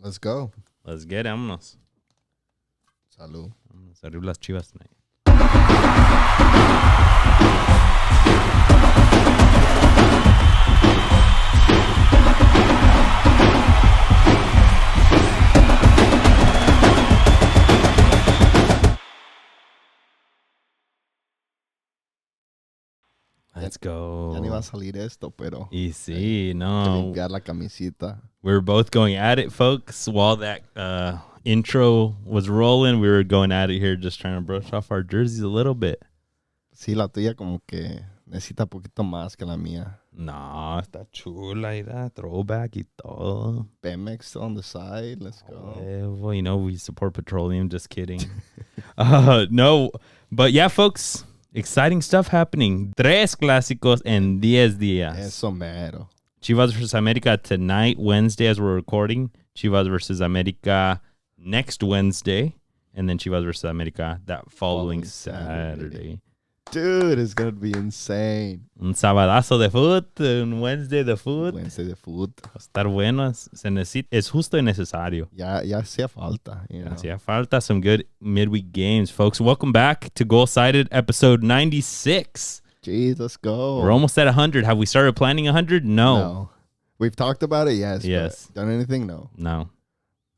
Let's go. Let's get it. Vámonos. Salud. Vámonos. Arriba las Chivas tonight. Let's go. Ya ni va a salir esto, pero. Y sí, no. Limpiar la camisita. We're both going at it, folks. While that intro was rolling, we were going at it here, just trying to brush off our jerseys a little bit. Sí, la tuya como que necesita poquito más que la mía. No, está chula y da throwback y todo. Pemex still on the side. Let's go. Well, you know, we support petroleum. Just kidding. No, but yeah, folks. Exciting stuff happening. 3 clásicos en 10 días. Eso mero. Chivas versus America tonight, Wednesday, as we're recording. Chivas versus America next Wednesday. And then Chivas versus America that following Saturday. Dude, it's going to be insane. Un sabadazo de foot. Un Wednesday de foot. Wednesday de foot. Va a estar bueno. Se necesita, es justo y necesario. Ya hacía falta. You know? Hacía falta some good midweek games, folks. Welcome back to Golsided, episode 96. Jeez, let's go. We're almost at 100. Have we started planning 100? No. We've talked about it, yes. Yes. Done anything? No.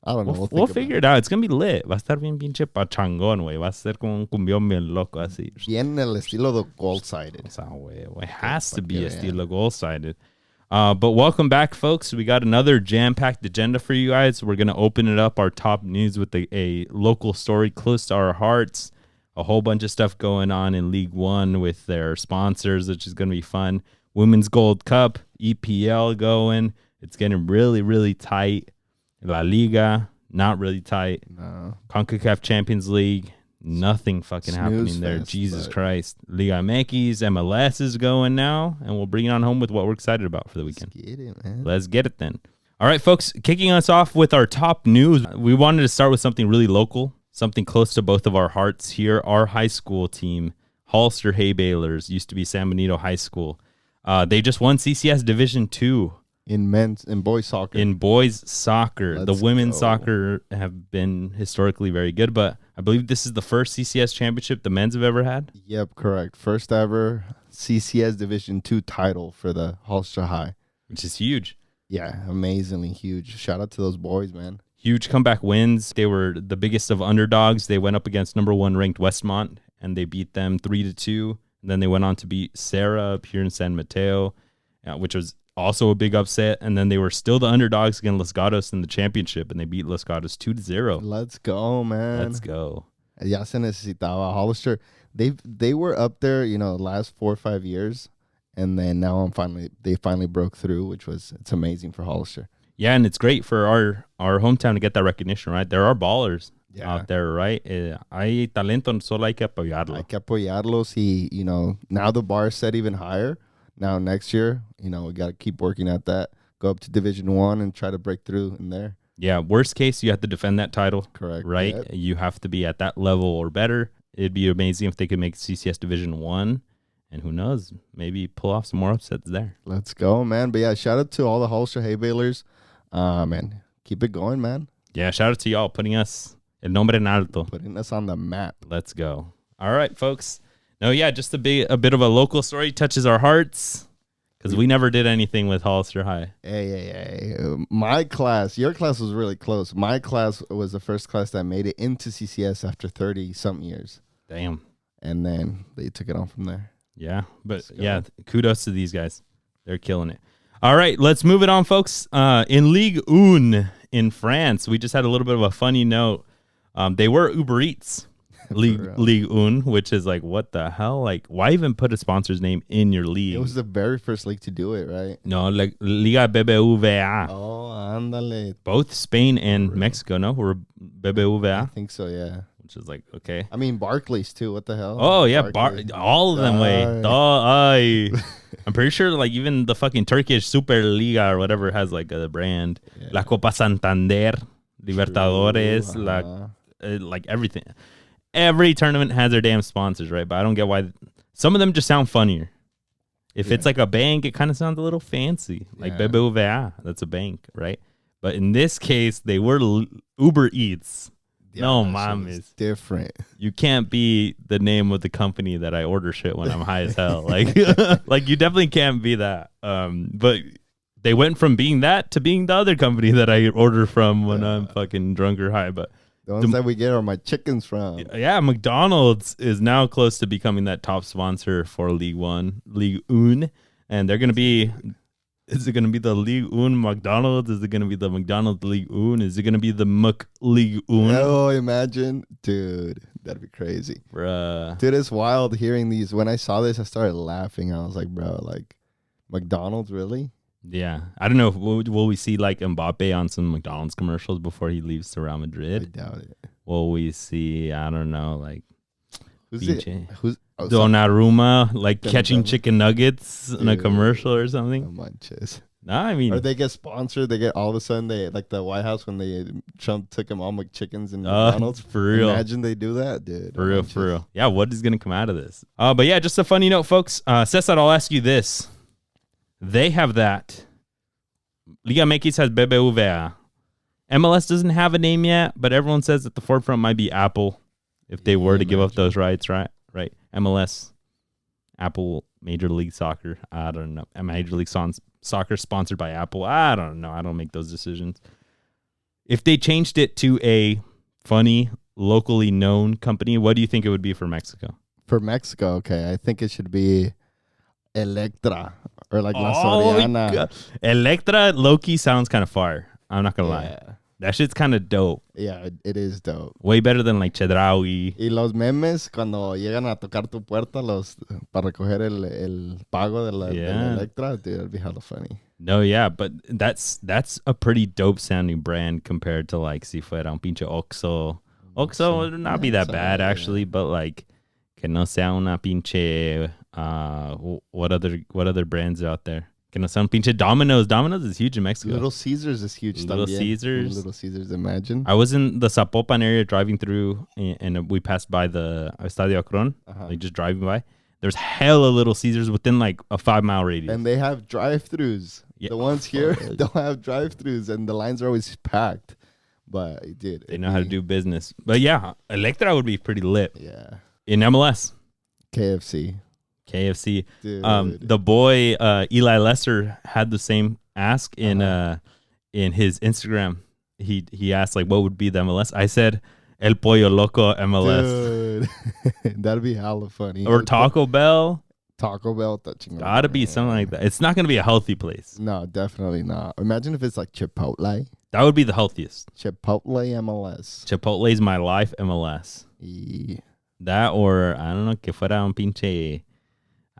I don't know. We'll figure it out. It's going to be lit. Va a estar bien pinche pachangón, güey. Va a ser como un cumbión bien loco así. Bien el estilo de golsided. O sea, güey, it has to be a estilo golsided. But welcome back, folks. We got another jam-packed agenda for you guys. We're going to open it up, our top news, with a local story close to our hearts. A whole bunch of stuff going on in League One with their sponsors, which is going to be fun. Women's Gold Cup, EPL going. It's getting really, really tight. La Liga, not really tight. No. CONCACAF Champions League, nothing fucking happening there. Jesus Christ. Liga MX, MLS is going now, and we'll bring it on home with what we're excited about for the weekend. Let's get it, man. Let's get it then. All right, folks, kicking us off with our top news. We wanted to start with something really local, something close to both of our hearts here. Our high school team, Hollister Haybalers, used to be San Benito High School. They just won CCS Division 2. In boys soccer. In boys soccer. Let's the women's go. soccer have been historically very good, but I believe this is the first CCS championship the men's have ever had. Yep, correct. First ever CCS Division 2 title for the Hollister High. Which is huge. Yeah, amazingly huge. Shout out to those boys, man. Huge comeback wins. They were the biggest of underdogs. They went up against number 1 ranked Westmont, and they beat them 3-2. And then they went on to beat Sarah up here in San Mateo, which was also a big upset. And then they were still the underdogs against Los Gatos in the championship, and they beat Los Gatos 2-0. Let's go, man. Let's go. Ya se necesitaba. Hollister, they were up there, the last 4 or 5 years, and then now they finally broke through, it's amazing for Hollister. Yeah, and it's great for our hometown to get that recognition, right? There are ballers out there, right? Hay talento, solo hay que apoyarlo. Hay que apoyarlos y, now the bar is set even higher. Now next year, we got to keep working at that. Go up to Division 1 and try to break through in there. Yeah, worst case, you have to defend that title. Correct. Right? Yep. You have to be at that level or better. It'd be amazing if they could make CCS Division 1. And who knows, maybe pull off some more upsets there. Let's go, man. But yeah, shout out to all the Hollister Haybalers. Man, keep it going, man. Yeah, shout out to y'all putting us el nombre en alto. Putting us on the map. Let's go. All right, folks. No, yeah, just a bit of a local story touches our hearts because we never did anything with Hollister High. Hey. My class, your class was really close. My class was the first class that made it into CCS after 30-something years. Damn. And then they took it on from there. Yeah, but yeah, kudos to these guys. They're killing it. All right, let's move it on, folks. In Ligue 1 in France, we just had a little bit of a funny note. They were Uber Eats. Ligue 1, which is like, what the hell? Like, why even put a sponsor's name in your league? It was the very first league to do it, right? No, like Liga BBVA. Oh, ándale. Both Spain and Mexico, no? Were BBVA? I think so, yeah. Which is like, okay. I mean, Barclays, too. What the hell? Oh, yeah. All of them, way. I'm pretty sure, like, even the fucking Turkish Superliga or whatever has, like, a brand. Yeah. La Copa Santander, Libertadores, like everything. Every tournament has their damn sponsors, right? But I don't get why. Some of them just sound funnier. If it's like a bank, it kind of sounds a little fancy. Like BBVA, that's a bank, right? But in this case, they were Uber Eats. Yeah, no, mom is different. You can't be the name of the company that I order shit when I'm high as hell. Like, like you definitely can't be that. But they went from being that to being the other company that I order from when I'm fucking drunk or high. But the ones that we get are my chickens from. Yeah, McDonald's is now close to becoming that top sponsor for League One, and they're gonna be. Is it going to be the Ligue 1 McDonald's? Is it going to be the McDonald's Ligue 1? Is it going to be the Ligue 1? Oh, imagine. Dude, that'd be crazy. Bruh. Dude, it's wild hearing these. When I saw this, I started laughing. I was like, bro, like, McDonald's, really? Yeah. I don't know. Will we see, like, Mbappe on some McDonald's commercials before he leaves to Real Madrid? I doubt it. Will we see, I don't know, like, Who's it? Donnarumma, like catching chicken nuggets in a commercial or something? Nah, I mean, or they get sponsored. They get all of a sudden they like the White House when Trump took them all McChickens and McDonald's. For real, imagine they do that, dude. For real. Yeah, what is gonna come out of this? But yeah, just a funny note, folks. Cesar, I'll ask you this: they have that. Liga MX has BBVA. MLS doesn't have a name yet, but everyone says at the forefront might be Apple if they were to give up those rights, right? Right. MLS, Apple, Major League Soccer. I don't know. Major League Soccer sponsored by Apple. I don't know. I don't make those decisions. If they changed it to a funny, locally known company, what do you think it would be for Mexico? For Mexico, okay. I think it should be Electra or like La Soriana. Electra, low-key sounds kind of fire. I'm not going to lie. That shit's kind of dope. Yeah, it is dope. Way better than like Chedraui. Y los memes cuando llegan a tocar tu puerta para recoger el pago de la Electra, dude, it'd be hella funny. No, yeah, but that's a pretty dope sounding brand compared to like si fuera un pinche Oxxo. Oxxo would not be that bad actually, but like que no sea una pinche what other brands are out there? Que no sea un pinche Domino's. Domino's is huge in Mexico. Little Caesars is huge. Little Caesars, imagine. I was in the Zapopan area driving through, and we passed by the Estadio Akron, like just driving by. There's hella Little Caesars within like a 5-mile radius. And they have drive-thrus. Yeah. The ones here don't have drive-thrus, and the lines are always packed. But, dude. They know how to do business. But yeah, Electra would be pretty lit. Yeah. In MLS. KFC. Dude. The boy Eli Lesser had the same ask in his Instagram. He asked like, what would be the MLS? I said El Pollo Loco MLS. Dude. That'd be hella funny. Or Taco Bell. Touching. Gotta be something like that. It's not gonna be a healthy place. No, definitely not. Imagine if it's like Chipotle. That would be the healthiest. Chipotle MLS. Chipotle's my life MLS. Yeah. That or I don't know, que fuera un pinche.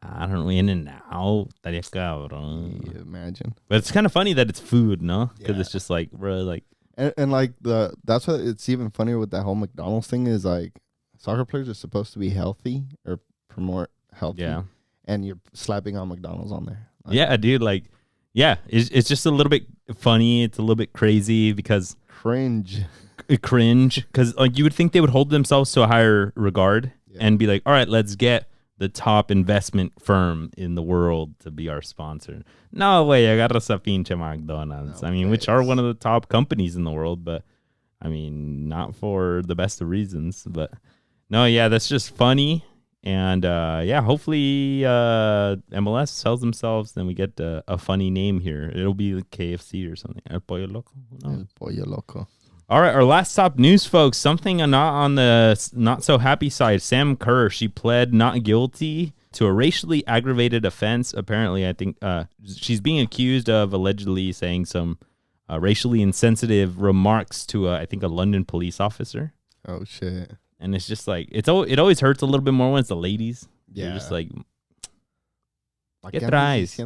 I don't know, in and out. Estaría cabrón. Yeah, imagine. But it's kind of funny that it's food, no? Because it's just like, bro, like. And like that's what it's even funnier with that whole McDonald's thing is like soccer players are supposed to be healthy or promote healthy. Yeah. And you're slapping on McDonald's on there. Like, yeah, dude. Like, yeah, it's just a little bit funny. It's a little bit crazy because. Cringe. Because like you would think they would hold themselves to a higher regard and be like, all right, let's get the top investment firm in the world to be our sponsor. No way, agarras a pinche McDonald's. I mean, which are one of the top companies in the world, but I mean, not for the best of reasons. But no, yeah, that's just funny. And yeah, hopefully MLS sells themselves, then we get a funny name here. It'll be like KFC or something. El Pollo Loco. No. El Pollo Loco. All right, our last top news, folks. Something not on the not so happy side. Sam Kerr, she pled not guilty to a racially aggravated offense. Apparently, I think she's being accused of allegedly saying some racially insensitive remarks to, I think, a London police officer. Oh, shit. And it's just like, it always hurts a little bit more when it's the ladies. Yeah. You're just like, ¿qué traes?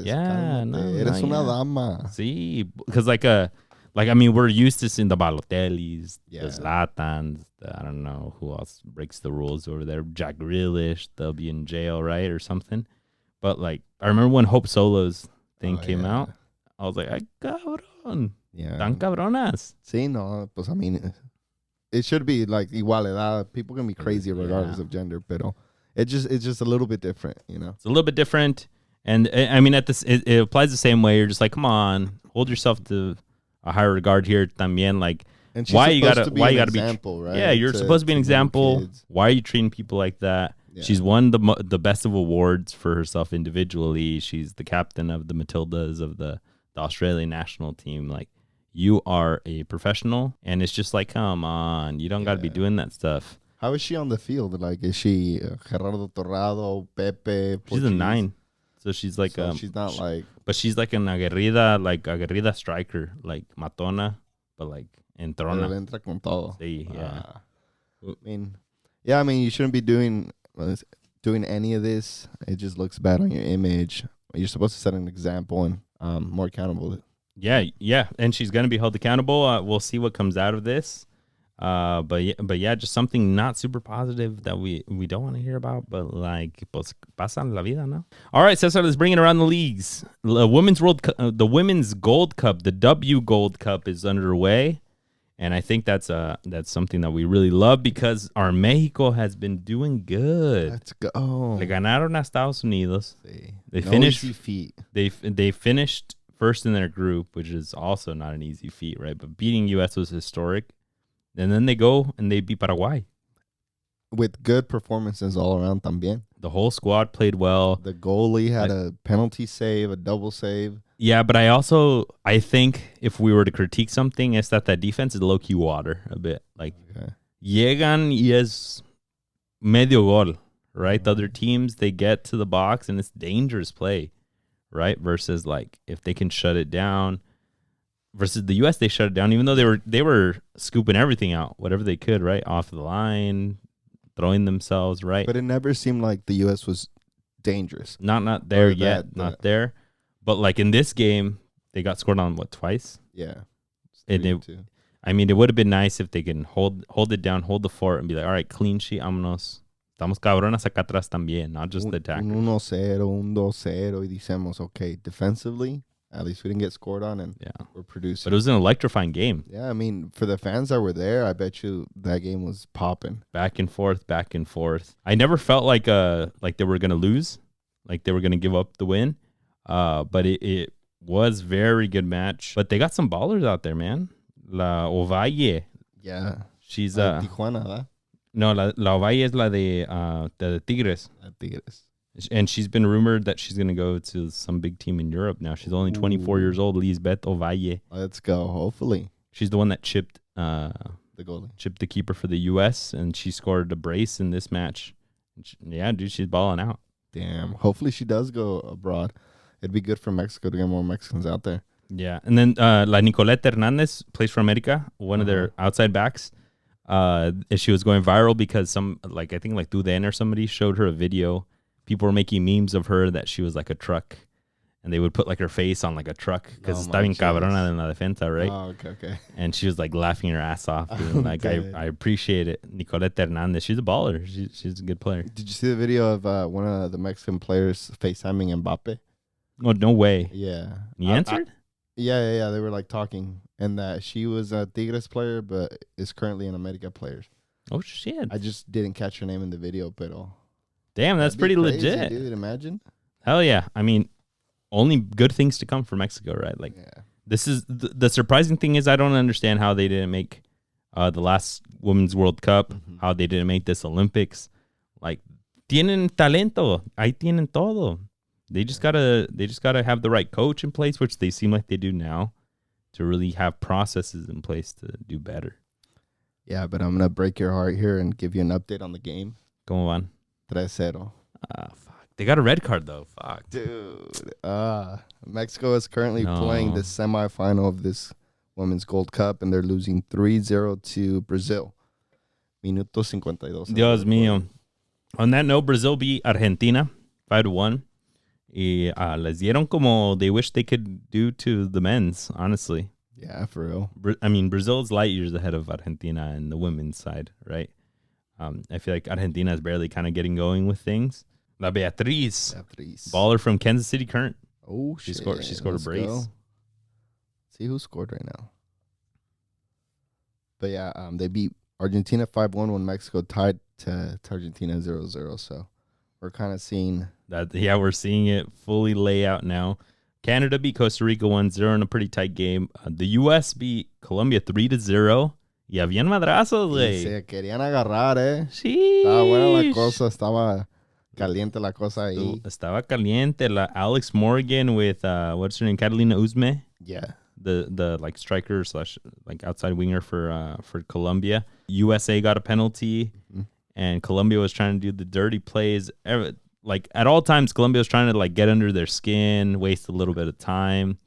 Yeah, no, eres una dama. Sí, because I mean, we're used to seeing the Balotellis, the Zlatans, I don't know who else breaks the rules over there. Jack Grealish, they'll be in jail, right, or something. But like, I remember when Hope Solo's thing came out, I was like, ay, cabrón. Yeah. Tan cabronas. Sí, no, pues I mean, it should be like igualdad. People can be crazy regardless of gender, pero it's just a little bit different, you know? It's a little bit different. And I mean, it applies the same way. You're just like, come on, hold yourself to a high regard here también. Like, And she's why you supposed gotta to be why an you gotta example, be right? yeah, you're supposed to be an little example. kids. Why are you treating people like that? Yeah. She's won the best of awards for herself individually. She's the captain of the Matildas of the Australian national team. Like, you are a professional, and it's just like, come on, you don't got to be doing that stuff. How is she on the field? Like, is she Gerardo Torrado, Pepe? She's a 9, so she's like she's not like, but she's like an aguerrida striker, like matona, but like entrona. entra con todo. Sí, yeah. I mean, you shouldn't be doing any of this. It just looks bad on your image. You're supposed to set an example and more accountable. Yeah, and she's gonna be held accountable. We'll see what comes out of this. But yeah, just something not super positive that we don't want to hear about. But like, pues pasa en la vida, no? All right, Cesar, let's bring it around the leagues. The Women's Gold Cup, the W Gold Cup, is underway, and I think that's something that we really love because our Mexico has been doing good. Let's go. Le ganaron a Estados Unidos. Sí. They No finished. easy feat. They finished first in their group, which is also not an easy feat, right? But beating US was historic. And then they go and they beat Paraguay. With good performances all around también. The whole squad played well. The goalie had a penalty save, a double save. Yeah, but I think if we were to critique something, it's that defense is low-key water a bit. Like, llegan y es medio gol, right? The other teams, they get to the box and it's dangerous play, right? Versus, like, if they can shut it down. Versus the U.S., they shut it down, even though they were scooping everything out, whatever they could, right? Off the line, throwing themselves, right? But it never seemed like the U.S. was dangerous. Not there yet, not there. But, like, in this game, they got scored on, twice? Yeah. I mean, it would have been nice if they can hold it down, hold the fort, and be like, all right, clean sheet, vámonos. Estamos cabronas acá atrás también, not just the attackers. 1-0, 2-0, y decimos, okay, defensively, at least we didn't get scored on, and we're producing. But it was an electrifying game. Yeah, I mean, for the fans that were there, I bet you that game was popping. Back and forth. I never felt like they were going to lose, like they were going to give up the win. But it was very good match. But they got some ballers out there, man. La Ovalle. Yeah. She's Tijuana, ¿verdad? No, la Ovalle is la de Tigres. Tigres. And she's been rumored that she's going to go to some big team in Europe now. She's only 24 years old, Lisbeth Ovalle. Let's go, hopefully. She's the one that chipped the goalie. Chipped the keeper for the U.S., and she scored a brace in this match. Yeah, dude, she's balling out. Damn. Hopefully she does go abroad. It'd be good for Mexico to get more Mexicans out there. Yeah. And then La Nicolette Hernandez plays for America, one of their outside backs. She was going viral because I think Duden or somebody showed her a video. People were making memes of her that she was like a truck, and they would put like her face on like a truck because está bien cabrona en la defensa, right? Oh, okay. And she was like laughing her ass off. Like, I appreciate it. Nicolette Hernandez, she's a baller. She's a good player. Did you see the video of one of the Mexican players FaceTiming Mbappe? Oh, no way. Yeah. He answered? Yeah. They were like talking, and that she was a Tigres player, but is currently an America player. Oh, shit. I just didn't catch her name in the video, pero... Damn, that's pretty crazy, legit. Dude, imagine. Hell yeah. I mean, only good things to come for Mexico, right? Like, this is the surprising thing is I don't understand how they didn't make the last Women's World Cup, how they didn't make this Olympics. Like, tienen talento, ahí tienen todo. They just gotta have the right coach in place, which they seem like they do now, to really have processes in place to do better. Yeah, but I'm gonna break your heart here and give you an update on the game. Come on. 3-0. Fuck. They got a red card, though. Fuck. Dude. Mexico is currently playing the semifinal of this Women's Gold Cup, and they're losing 3-0 to Brazil. Minuto 52. Dios mío. On that note, Brazil beat Argentina 5-1. Y les dieron como they wish they could do to the men's, honestly. Yeah, for real. I mean, Brazil's light years ahead of Argentina in the women's side, right? I feel like Argentina is barely kind of getting going with things. La Beatriz. Baller from Kansas City Current. Oh, shit. She scored a brace. Go. See who scored right now. But yeah, they beat Argentina 5-1 when Mexico tied to Argentina 0-0. So we're kind of seeing that. Yeah, we're seeing it fully lay out now. Canada beat Costa Rica 1-0 in a pretty tight game. The U.S. beat Colombia 3-0. Y habían madrazos, güey. Se querían agarrar, Sí. Estaba buena la cosa, estaba caliente la cosa ahí. Estaba caliente. Alex Morgan with, what's her name, Catalina Uzme. Yeah. The like striker / like outside winger for Colombia. USA got a penalty, and Colombia was trying to do the dirty plays. Like at all times, Colombia was trying to like get under their skin, waste a little bit of time,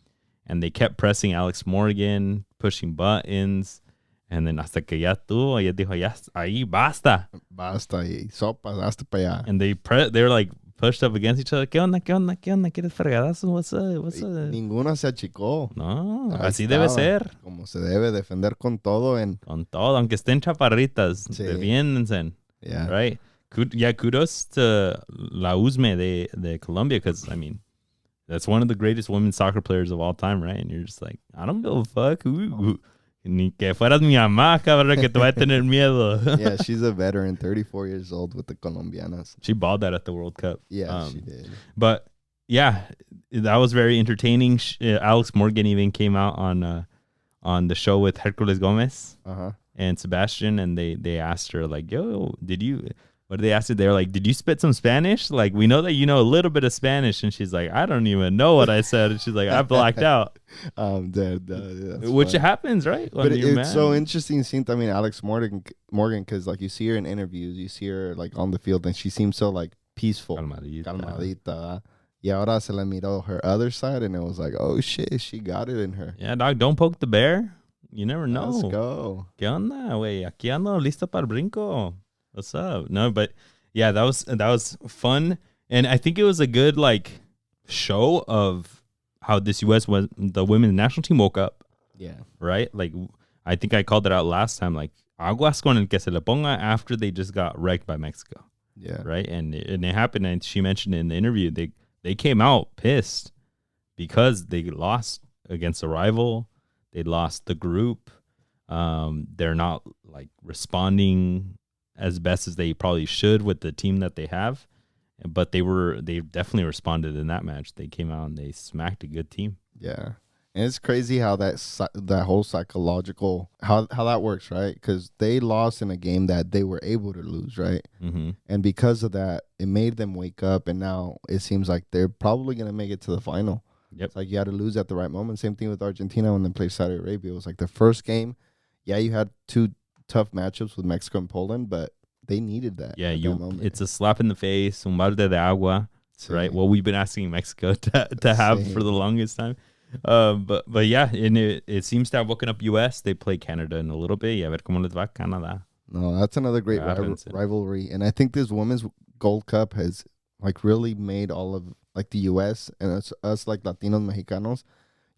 and they kept pressing Alex Morgan, pushing buttons, and then hasta que ya tuvo, ella dijo, ya ahí basta. Basta y sopas, hasta para allá. And they were like pushed up against each other. ¿Qué onda? ¿Quieres fregadazos? What's up? Ninguna se achicó. No, Ahí así estaba, debe ser. Como se debe defender con todo. Con todo, aunque estén chaparritas, defiéndense. Yeah. Right? Kudos to La Uzme de Colombia, because, I mean, that's one of the greatest women's soccer players of all time, right? And you're just like, I don't give a fuck. Ni que fueras mi mamá, cabrón, que te va a tener miedo. Yeah, she's a veteran, 34 years old with the Colombianas. She balled that at the World Cup. Yeah, she did. But, yeah, that was very entertaining. Alex Morgan even came out on the show with Hercules Gomez and Sebastian, and they asked her, like, yo, what did they ask her? They were like, did you spit some Spanish? Like, we know that you know a little bit of Spanish. And she's like, I don't even know what I said. And she's like, I blacked out. I'm dead. Which happens, right? But it's so interesting seeing, I mean, Alex Morgan, because, like, you see her in interviews, you see her, like, on the field, and she seems so, like, peaceful. Calmadita. Y ahora se le miró her other side, and it was like, oh, shit, she got it in her. Yeah, dog, don't poke the bear. You never know. Let's go. ¿Qué onda, güey? Aquí ando listo para el brinco. What's up? No, but yeah, that was fun, and I think it was a good like show of how this the women's national team woke up. Yeah. Right. Like I think I called it out last time. Like aguas con el que se le ponga after they just got wrecked by Mexico. Yeah. Right. And it happened, and she mentioned in the interview they came out pissed because they lost against a rival. They lost the group. They're not like responding as best as they probably should with the team that they have, but they definitely responded in that match. They came out and they smacked a good team. Yeah, and it's crazy how that whole psychological how that works, right? Because they lost in a game that they were able to lose, right? Mm-hmm. And because of that, it made them wake up, and now it seems like they're probably gonna make it to the final. Yep. It's like you had to lose at the right moment. Same thing with Argentina when they played Saudi Arabia. It was like the first game. Yeah, you had two tough matchups with Mexico and Poland, but they needed that. Yeah, it's a slap in the face, un balde de agua, right? What we've been asking Mexico to have for the longest time. But yeah, and it seems to have woken up US. They play Canada in a little bit. Yeah, a ver cómo les va Canada. No, that's another great rivalry. And I think this Women's Gold Cup has like really made all of like the US and us like Latinos, Mexicanos.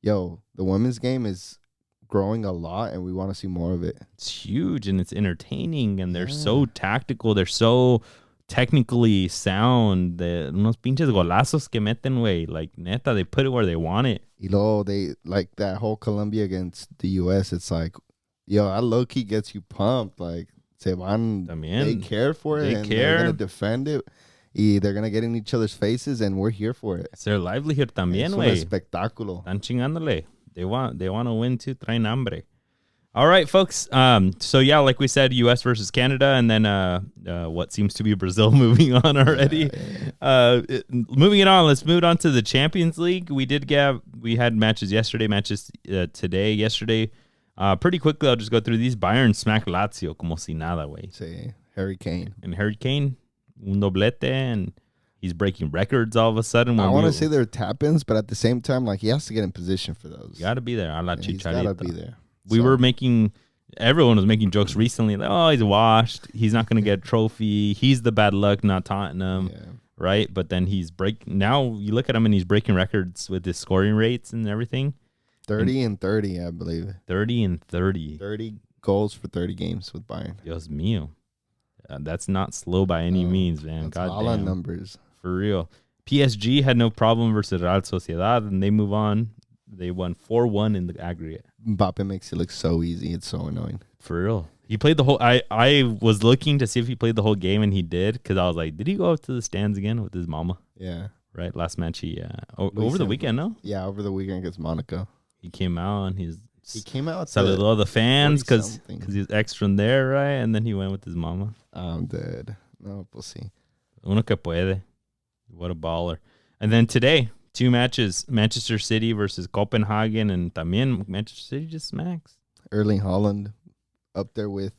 Yo, the women's game is growing a lot, and we want to see more of it. It's huge, and it's entertaining, and they're so tactical. They're so technically sound. Unos pinches golazos que meten, güey. Like, neta, they put it where they want it. Y luego, they, like, that whole Colombia against the U.S., it's like, yo, that low-key gets you pumped. Like, se van, También. They care for it, they're going to defend it. Y they're going to get in each other's faces, and we're here for it. It's their livelihood también, güey. Es un espectáculo. Están chingándole. They want to win too. Traen hambre. All right, folks. So yeah, like we said, U.S. versus Canada, and then what seems to be Brazil moving on already. Moving it on. Let's move on to the Champions League. We had matches yesterday, matches today. Yesterday, pretty quickly. I'll just go through these. Bayern smacked Lazio como si nada, güey. Sí, Harry Kane. And Harry Kane, un doblete, and he's breaking records all of a sudden. I want to say they're tap-ins, but at the same time, like, he has to get in position for those. You got to be there. He's got to be there. Everyone was making jokes recently, like, oh, he's washed. He's not going to get a trophy. He's the bad luck, not Tottenham, right? But then now you look at him and he's breaking records with his scoring rates and everything. 30 and 30, I believe. 30 and 30. 30 goals for 30 games with Bayern. Dios mío. That's not slow by any means, man. That's all on numbers. For real. PSG had no problem versus Real Sociedad, and they move on. They won 4-1 in the aggregate. Mbappe makes it look so easy. It's so annoying. For real. He played the whole... I was looking to see if he played the whole game, and he did, because I was like, did he go up to the stands again with his mama? Yeah. right? Last match he over the weekend, no? Yeah, over the weekend against Monaco. He came out and he came out saludó the fans because he was extra in there, right? And then he went with his mama. I'm dead. No, we'll see. Uno que puede. What a baller. And then today, 2 matches, Manchester City versus Copenhagen, and también Manchester City just smacks. Erling Haaland up there with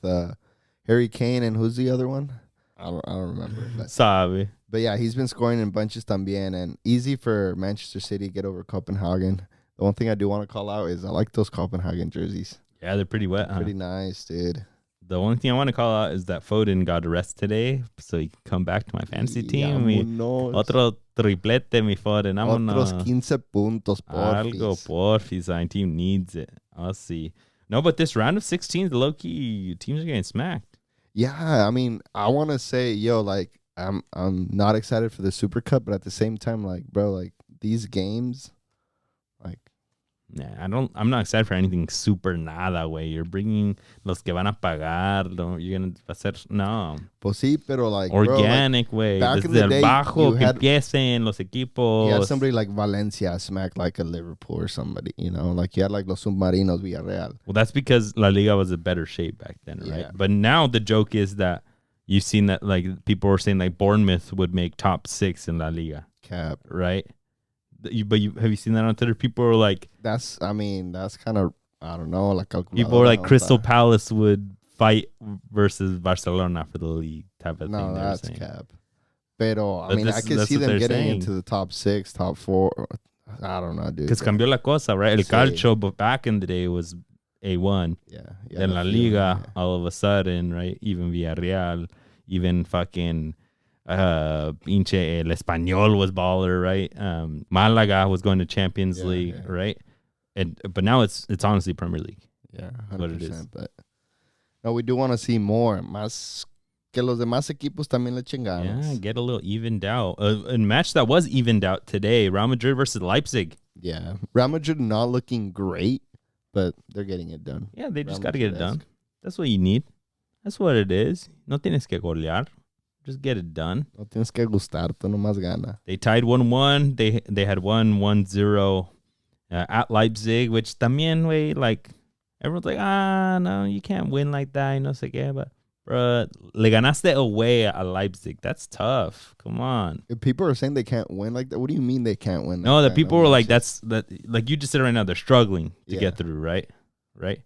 Harry Kane, and who's the other one? I don't remember. Sabe. But yeah, he's been scoring in bunches también, and easy for Manchester City to get over Copenhagen. The one thing I do want to call out is I like those Copenhagen jerseys. Yeah, they're pretty wet, Pretty nice, dude. The only thing I want to call out is that Foden got a rest today, so he can come back to my fantasy team. Otro triplete, mi Foden. Otros 15 puntos, porfis. Algo, porfis. Our team needs it. I'll see. No, but this round of 16, the low-key teams are getting smacked. Yeah, I mean, I want to say, like, I'm not excited for the Super Cup, but at the same time, like, bro, like, these games, like, yeah, I'm not excited for anything super nada, güey. You're bringing los que van a pagar. You're going to hacer, no. Pues sí, pero like, organic, güey. Like, desde el bajo que empiecen los equipos. You had somebody like Valencia smack like a Liverpool or somebody, you know? Like, you had like los Submarinos, Villarreal. Well, that's because La Liga was a better shape back then, right? Yeah. But now the joke is that you've seen that, like, people were saying, like, Bournemouth would make top 6 in La Liga. Cap. Right? Have you seen that on Twitter? People are like, that's kind of, I don't know, like people are like Crystal Palace would fight versus Barcelona for the league type of thing. No, that's cap. Pero I mean, I can see them getting into the top 6, top 4. I don't know, dude. Because cambió la cosa, right? El Calcio, but back in the day was A1. Yeah. Then La Liga, all of a sudden, right? Even Villarreal, even fucking. Pinche El Español was baller, right? Malaga was going to Champions League, right? But now it's honestly Premier League. Yeah, 100%. What it is. But no, we do want to see more. Más que los demás equipos también le chingamos. Yeah, get a little evened out. A match that was evened out today, Real Madrid versus Leipzig. Yeah, Real Madrid not looking great, but they're getting it done. Yeah, they just got to get it done. That's what you need. That's what it is. No tienes que golear. Just get it done. No tienes que gustar, tú nomás gana. They tied 1-1. They had won 1-0 at Leipzig, which también, way, like, everyone's like, no, you can't win like that. No sé qué, but, bro, le ganaste away at Leipzig. That's tough. Come on. If people are saying they can't win like that, what do you mean they can't win? No, the people were like, like you just said right now, they're struggling to get through, right? Right?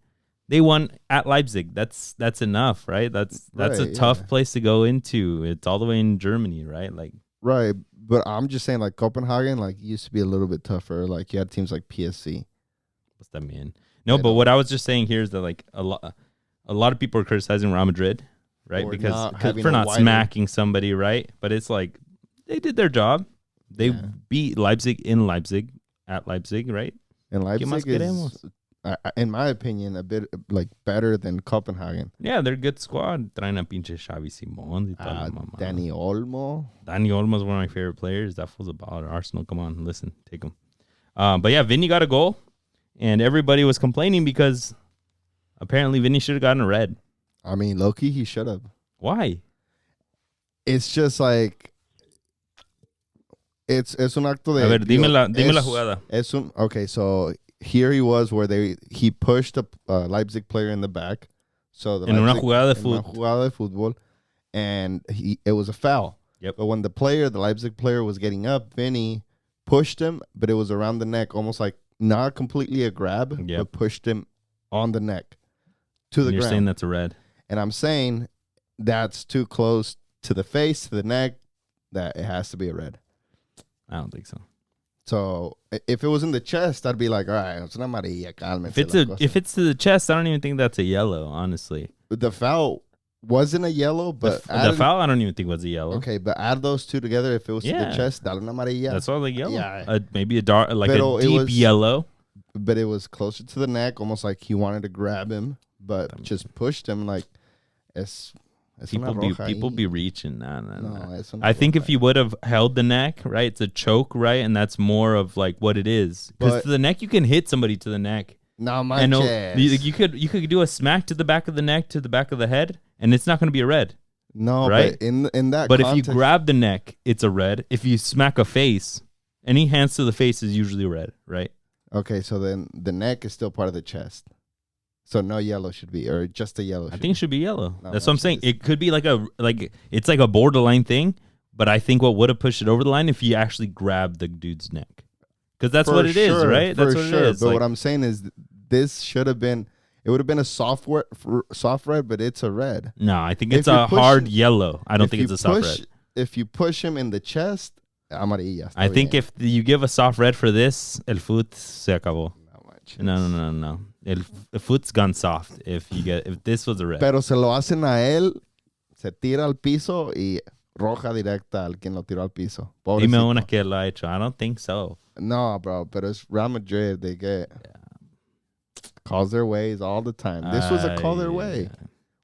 They won at Leipzig. That's enough, right? That's a tough place to go into. It's all the way in Germany, right? Like, right. But I'm just saying, like, Copenhagen, like, used to be a little bit tougher. Like, you had teams like PSC. What's that mean? No, but what I was just saying here is that, like, a lot of people are criticizing Real Madrid, right? Because for not smacking somebody, right? But it's like they did their job. They beat Leipzig in Leipzig at Leipzig, right? And Leipzig is, in my opinion, a bit like better than Copenhagen. Yeah, they're a good squad. Traen a pinche Xavi Simón. Dani Olmo. Dani Olmo is one of my favorite players. That fool's a baller. Arsenal, come on, listen, take him. But yeah, Vinny got a goal, and everybody was complaining because apparently Vinny should have gotten a red. I mean, low-key, he should have. Why? It's just like it's un acto de. A ver, dime la jugada. Okay, so. Here he was where he pushed a Leipzig player in the back. So the una jugada de fútbol, and it was a foul. Yep. But when the Leipzig player was getting up, Vinny pushed him, but it was around the neck, almost like not completely a grab, but pushed him on the neck to the ground. You're saying that's a red. And I'm saying that's too close to the face, to the neck, that it has to be a red. I don't think so. So if it was in the chest, I'd be like, all right, it's una amarilla, cálmense. If it's to the chest, I don't even think that's a yellow, honestly. The foul wasn't a yellow, but the foul I don't even think was a yellow. Okay, but add those two together. If it was to the chest, dale una amarilla. That's all like yellow. Yeah, maybe a dark, like a deep yellow. But it was closer to the neck, almost like he wanted to grab him, but just pushed him. Like people be reaching. No. I think if you would have held the neck, right, it's a choke, right, and that's more of like what it is. Because to the neck, you can hit somebody to the neck. No, my chest. You could do a smack to the back of the neck, to the back of the head, and it's not going to be a red. No, right? But in that but context, if you grab the neck, it's a red. If you smack a face, any hands to the face is usually red, right? Okay, so then the neck is still part of the chest. So no yellow should be, or just a yellow. I think it should be yellow. No, that's what I'm saying. It could be it's like a borderline thing, but I think what would have pushed it over the line if you actually grabbed the dude's neck, because that's what it is, right? That's what it is. But what I'm saying is, this should have been. It would have been a soft red, but it's a red. No, I think it's a hard yellow. I don't think it's a soft red. If you push him in the chest, amarilla. I think if you give a soft red for this, el foot se acabó. No. El foot's gone soft if this was a red. Pero se lo hacen a él, se tira al piso y roja directa al quien lo tiró al piso. Pobrecito. Dime una que lo ha hecho. I don't think so. No, bro, but it's Real Madrid. They get calls their ways all the time. This was a call their way.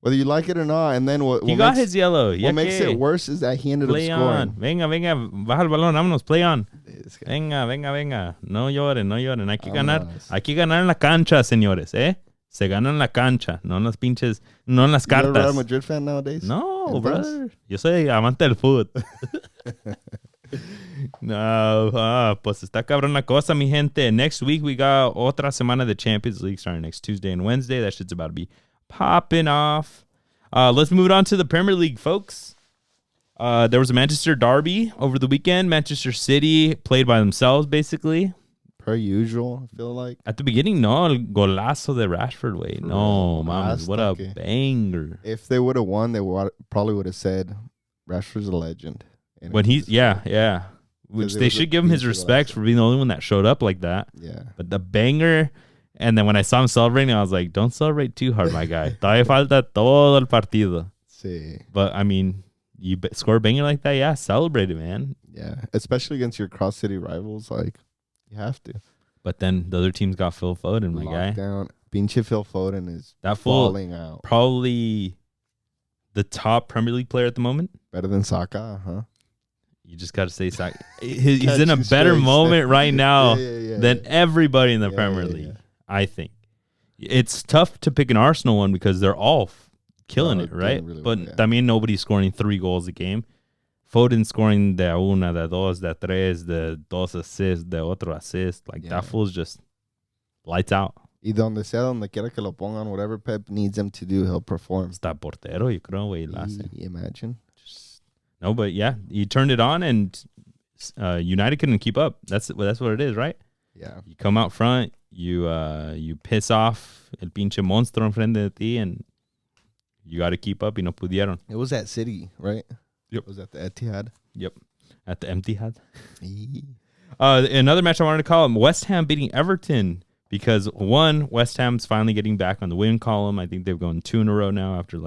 Whether you like it or not, and then what he got his yellow. What makes it worse is that he ended up scoring. On. Venga, baja el balón, vámonos, play on. Venga. No lloren. Hay que ganar en la cancha, señores, ¿eh? Se gana en la cancha, no en las pinches, no en las cartas. You're a Real Madrid fan nowadays? No, brother. Yo soy amante del fútbol. No, pues está cabrón la cosa, mi gente. Next week, we got otra semana de Champions League starting next Tuesday and Wednesday. That shit's about to be popping off. Let's move on to the Premier League, folks. There was a Manchester derby over the weekend. Manchester City played by themselves, basically. Per usual, I feel like. At the beginning, no, el golazo de Rashford, way. No, mames, what a banger. If they would have won, they probably would have said Rashford's a legend. When yeah. Which they should give him his respect for being the only one that showed up like that. Yeah. But the banger, and then when I saw him celebrating, I was like, don't celebrate too hard, my guy. Todavía falta todo el partido. Sí. But, I mean, you score a banger like that, yeah, celebrate it, man. Yeah, especially against your cross-city rivals, like, you have to. But then the other team's got Phil Foden, my guy. Down. Pinche Phil Foden is falling out. Probably the top Premier League player at the moment. Better than Saka, huh? You just got to say Saka. He's in a better moment right now than everybody in the Premier League, I think. It's tough to pick an Arsenal one because they're all killing it, right? Really but, I mean, nobody's scoring 3 goals a game. Foden scoring de una, de dos, de tres, de dos assists, de otro assist. Like, that fool's just lights out. Y donde quiera que lo pongan, whatever Pep needs him to do, he'll perform. Está portero, yo creo, güey. Imagine. No, but yeah, he turned it on, and United couldn't keep up. That's what it is, right? Yeah. You come out front, you piss off el pinche monstruo enfrente de ti, and you got to keep up. Y no pudieron. It was at City, right? Yep. It was at the Etihad. Yep. At the Etihad. Another match I wanted to call West Ham beating Everton because, one, West Ham's finally getting back on the win column. I think they've gone 2 in a row now after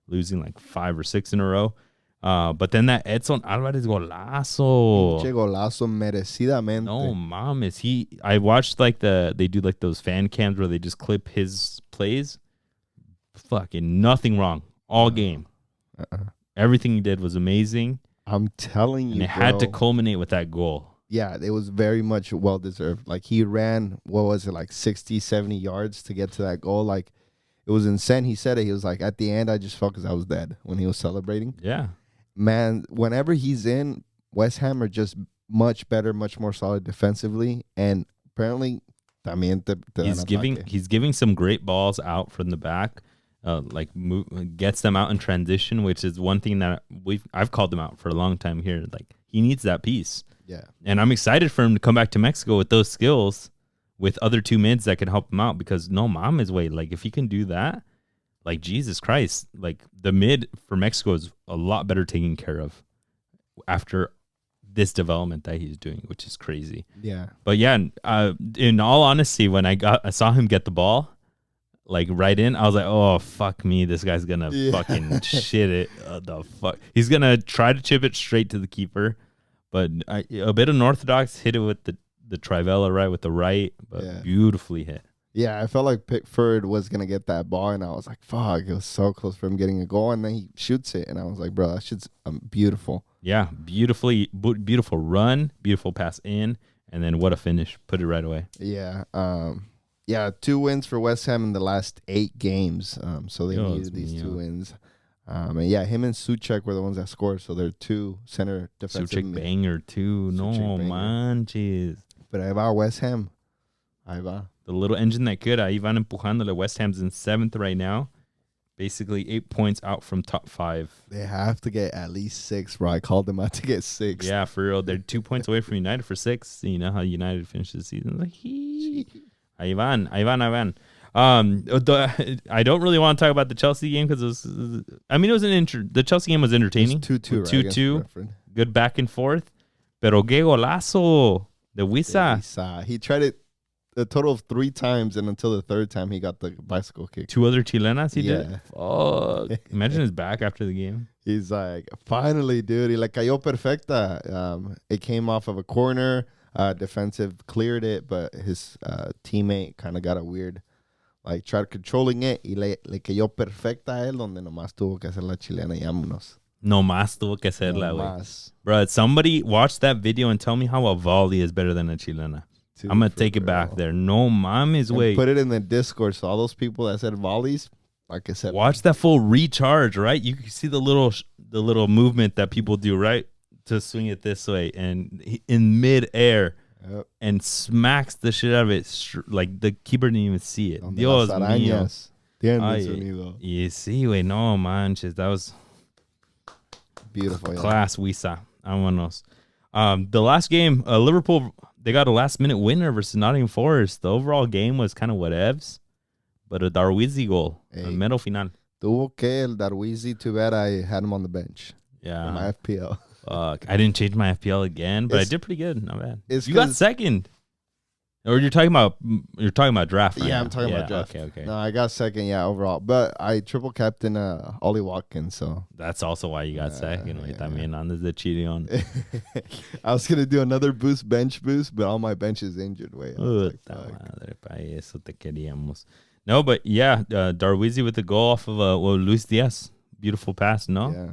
losing 5 or 6 in a row. But then that Edson Alvarez golazo. Pinche golazo merecidamente. No mames. I watched they do those fan cams where they just clip his plays. Fucking nothing wrong all game. Everything he did was amazing. I'm telling you, and it had to culminate with that goal. Yeah, it was very much well deserved. Like, he ran, 60, 70 yards to get to that goal. Like, it was insane. He said it. He was like, at the end, I just felt because I was dead when he was celebrating. Yeah. Man, whenever he's in, West Ham are just much better, much more solid defensively. And apparently, también he's giving some great balls out from the back. Gets them out in transition, which is one thing that I've called him out for a long time here. Like, he needs that piece. Yeah. And I'm excited for him to come back to Mexico with those skills with other 2 mids that can help him out because is way. Like, if he can do that, like, Jesus Christ, like, the mid for Mexico is a lot better taken care of after this development that he's doing, which is crazy. Yeah. But yeah, in all honesty, when I saw him get the ball, right in, I was like, oh, fuck me. This guy's going to fucking shit it. The fuck. He's going to try to chip it straight to the keeper. But a bit unorthodox, hit it with the trivela, right, with the right, but beautifully hit. Yeah, I felt like Pickford was going to get that ball, and I was like, fuck, it was so close for him getting a goal, and then he shoots it, and I was like, bro, that shit's beautiful. Yeah, beautiful run, beautiful pass in, and then what a finish. Put it right away. Yeah, 2 wins for West Ham in the last 8 games, so they needed these 2 wins. And yeah, him and Suchek were the ones that scored. So they're two center defensive. Suchek banger too. No manches. But ahí va West Ham. Ahí va. The little engine that could. Ahí van empujándole. West Ham's in 7th right now. Basically 8 points out from top 5. They have to get at least 6, bro. I called them out to get 6. Yeah, for real. They're 2 points away from United for 6. You know how United finished the season. Like, ahí van. I don't really want to talk about the Chelsea game because it was the Chelsea game was entertaining. 2-2, 2-2. Good back and forth. Pero que golazo de Wisa. He tried it a total of 3 times, and until the 3rd time, he got the bicycle kick. 2 other chilenas he did? Fuck. Imagine his back after the game. He's like, finally, dude. He like cayó perfecta. It came off of a corner. Defensive cleared it, but his teammate kind of got a weird, like, tried controlling it. Y le cayó perfecta a él, donde nomás tuvo que hacer la chilena y vámonos. Nomás tuvo que hacerla, güey. Bro, somebody watch that video and tell me how a volley is better than a chilena. Dude, I'm going to take it back there. No mames, way. Put it in the Discord. So all those people that said volleys, like I said. Watch that full recharge, right? You can see the little movement that people do, right? To swing it this way. And in midair. Yep. And smacks the shit out of it. Like the keeper didn't even see it. Dios mío. Y sí, güey. No manches. That was beautiful. Class, Wisa. Vámonos. The last game, Liverpool, they got a last-minute winner versus Nottingham Forest. The overall game was kind of whatevs, but a Darwizi goal, a mero final. Tuvo que el Darwizi, too bad I had him on the bench. Yeah. My FPL. Fuck. I didn't change my FPL again, but I did pretty good. Not bad. You got second. Or you're talking about draft, right? Yeah, I'm talking about draft. Okay. No, I got second, overall. But I triple captain Ollie Watkins, so that's also why you got second. También andas de chirión. I was gonna do another bench boost, but all my bench is injured. Eso te queríamos. No, but yeah, Darwizi with the goal off of Luis Diaz. Beautiful pass, no? Yeah.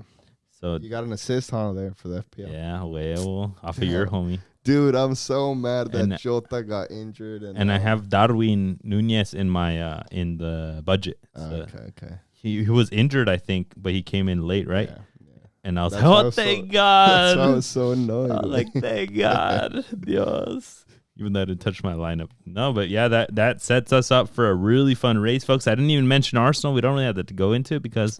So you got an assist, there for the FPL. Yeah, huevo. Off of your homie. Dude, I'm so mad that Jota got injured. And I have Darwin Nunez in my in the budget. So okay. He was injured, I think, but he came in late, right? Yeah. And I was like, thank God. That's why I was so annoyed. Like, thank God. Dios. Even though I didn't touch my lineup. No, but yeah, that sets us up for a really fun race, folks. I didn't even mention Arsenal. We don't really have that to go into because